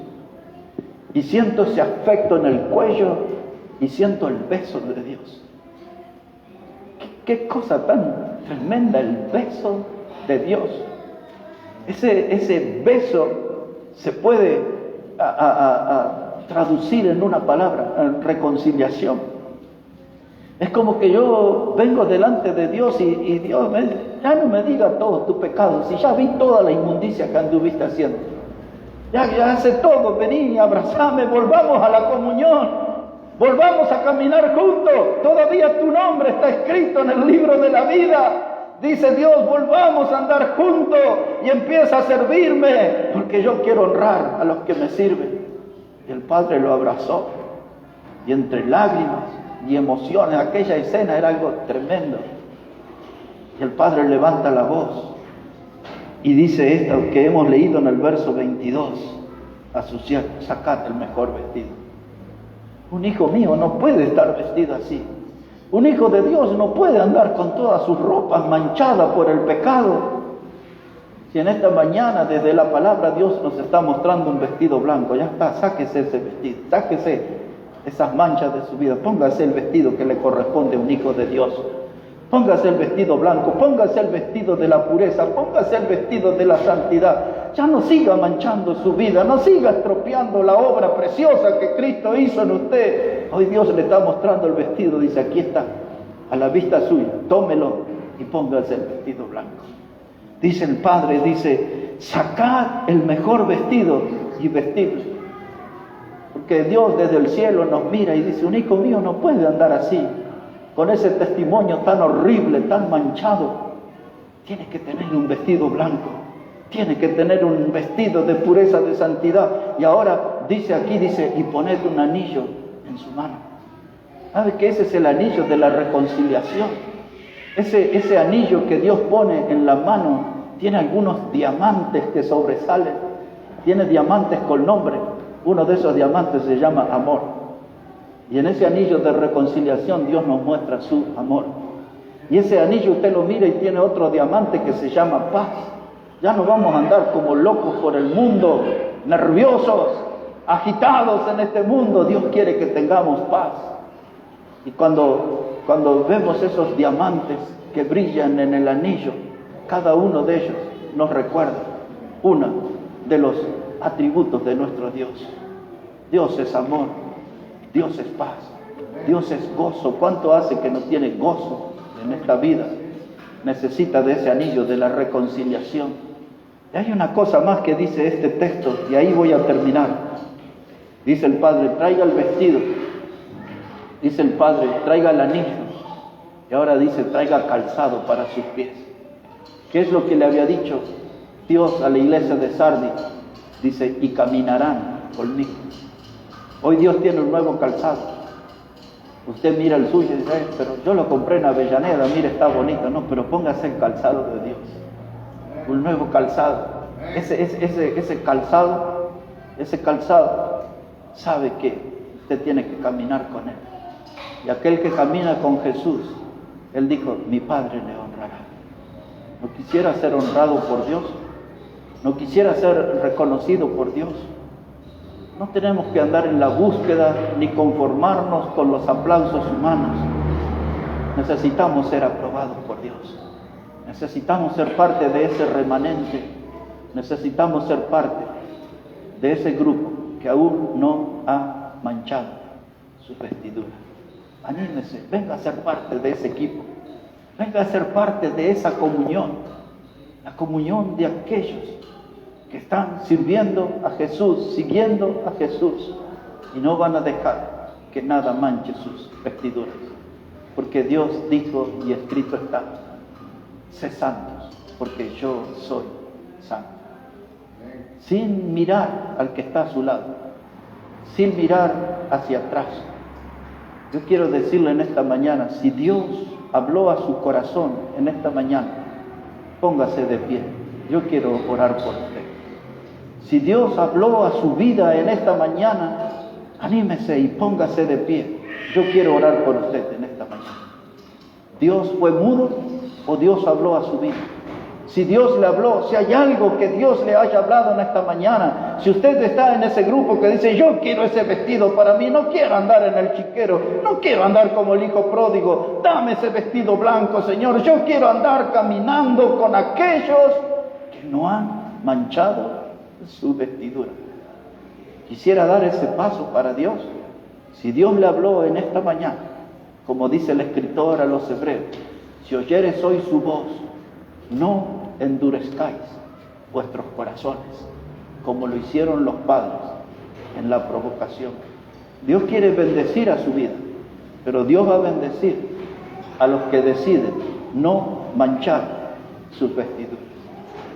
Y siento ese afecto en el cuello y siento el beso de Dios. ¿Qué cosa tan tremenda el beso de Dios? Ese beso se puede traducir en una palabra, en reconciliación. Es como que yo vengo delante de Dios y Dios ya no me diga todos tus pecados, si ya vi toda la inmundicia que anduviste haciendo. Ya hace todo, vení, abrazame, volvamos a la comunión, volvamos a caminar juntos. Todavía tu nombre está escrito en el libro de la vida. Dice Dios, volvamos a andar juntos y empieza a servirme, porque yo quiero honrar a los que me sirven. Y el Padre lo abrazó, y entre lágrimas y emociones, aquella escena era algo tremendo. Y el Padre levanta la voz y dice esto que hemos leído en el verso 22 a sus siervos: sacad el mejor vestido. Un hijo mío no puede estar vestido así. Un hijo de Dios no puede andar con todas sus ropas manchadas por el pecado. Si en esta mañana desde la palabra Dios nos está mostrando un vestido blanco, ya está, sáquese ese vestido, sáquese esas manchas de su vida, póngase el vestido que le corresponde a un hijo de Dios. Póngase el vestido blanco, póngase el vestido de la pureza, póngase el vestido de la santidad. Ya no siga manchando su vida, no siga estropeando la obra preciosa que Cristo hizo en usted. Hoy Dios le está mostrando el vestido, dice, aquí está, a la vista suya, tómelo y póngase el vestido blanco. Dice el Padre, dice, sacad el mejor vestido y vestidlo. Porque Dios desde el cielo nos mira y dice, un hijo mío no puede andar así, con ese testimonio tan horrible, tan manchado. Tiene que tener un vestido blanco, tiene que tener un vestido de pureza, de santidad. Y ahora dice aquí, dice, y poned un anillo en su mano. ¿Sabe que ese es el anillo de la reconciliación? Ese anillo que Dios pone en la mano tiene algunos diamantes que sobresalen, tiene diamantes con nombre. Uno de esos diamantes se llama amor. Y en ese anillo de reconciliación Dios nos muestra su amor. Y ese anillo usted lo mira y tiene otro diamante que se llama paz. Ya no vamos a andar como locos por el mundo, nerviosos, agitados en este mundo. Dios quiere que tengamos paz. Y cuando vemos esos diamantes que brillan en el anillo, cada uno de ellos nos recuerda uno de los atributos de nuestro Dios. Dios es amor, Dios es paz, Dios es gozo. ¿Cuánto hace que no tiene gozo en esta vida? Necesita de ese anillo de la reconciliación. Y hay una cosa más que dice este texto, y ahí voy a terminar. Dice el Padre, traiga el vestido. Dice el Padre, traiga el anillo. Y ahora dice, traiga calzado para sus pies. ¿Qué es lo que le había dicho Dios a la iglesia de Sardis? Dice, y caminarán conmigo. Hoy Dios tiene un nuevo calzado. Usted mira el suyo y dice, pero yo lo compré en Avellaneda, mire, está bonito. No, pero póngase el calzado de Dios. Un nuevo calzado. Ese calzado sabe que usted tiene que caminar con él. Y aquel que camina con Jesús, él dijo, mi Padre le honrará. No quisiera ser honrado por Dios, no quisiera ser reconocido por Dios. No tenemos que andar en la búsqueda ni conformarnos con los aplausos humanos. Necesitamos ser aprobados por Dios. Necesitamos ser parte de ese remanente. Necesitamos ser parte de ese grupo que aún no ha manchado su vestidura. Anímese, venga a ser parte de ese equipo. Venga a ser parte de esa comunión. La comunión de aquellos que están sirviendo a Jesús, siguiendo a Jesús, y no van a dejar que nada manche sus vestiduras, porque Dios dijo y escrito está, sé santos, porque yo soy santo. Sin mirar al que está a su lado, sin mirar hacia atrás. Yo quiero decirle en esta mañana, si Dios habló a su corazón en esta mañana, póngase de pie. Yo quiero orar por usted. Si Dios habló a su vida en esta mañana, anímese y póngase de pie. Yo quiero orar por usted en esta mañana. ¿Dios fue mudo o Dios habló a su vida? Si Dios le habló, si hay algo que Dios le haya hablado en esta mañana, si usted está en ese grupo que dice, yo quiero ese vestido para mí, no quiero andar en el chiquero, no quiero andar como el hijo pródigo, dame ese vestido blanco, Señor, yo quiero andar caminando con aquellos que no han manchado su vestidura. Quisiera dar ese paso para Dios. Si Dios le habló en esta mañana, como dice el escritor a los hebreos, si oyeres hoy su voz, no endurezcáis vuestros corazones, como lo hicieron los padres en la provocación. Dios quiere bendecir a su vida, pero Dios va a bendecir a los que deciden no manchar sus vestiduras.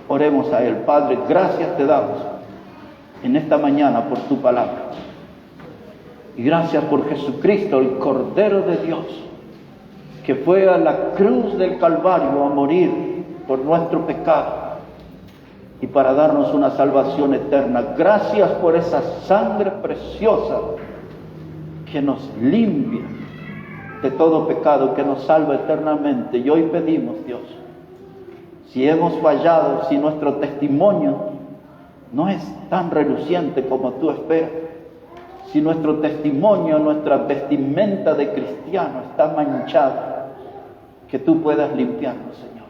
Oremos a Él. Padre, gracias te damos en esta mañana por tu palabra. Y gracias por Jesucristo, el Cordero de Dios, que fue a la cruz del Calvario a morir por nuestro pecado y para darnos una salvación eterna. Gracias por esa sangre preciosa que nos limpia de todo pecado, que nos salva eternamente. Y hoy pedimos, Dios, si hemos fallado, si nuestro testimonio no es tan reluciente como tú esperas, si nuestro testimonio, nuestra vestimenta de cristiano está manchada, que tú puedas limpiarnos, Señor,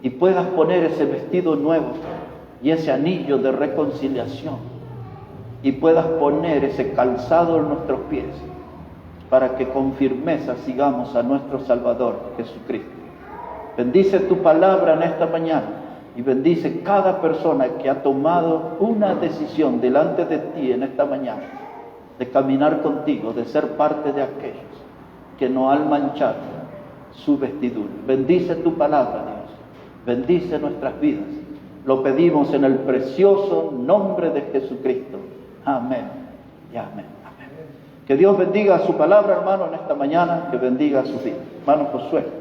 y puedas poner ese vestido nuevo y ese anillo de reconciliación, y puedas poner ese calzado en nuestros pies, para que con firmeza sigamos a nuestro Salvador Jesucristo. Bendice tu palabra en esta mañana y bendice cada persona que ha tomado una decisión delante de ti en esta mañana, de caminar contigo, de ser parte de aquellos que no han manchado su vestidura. Bendice tu palabra, Dios. Bendice nuestras vidas. Lo pedimos en el precioso nombre de Jesucristo. Amén y amén. Amén. Que Dios bendiga su palabra, hermano, en esta mañana. Que bendiga su vida. Hermano Josué.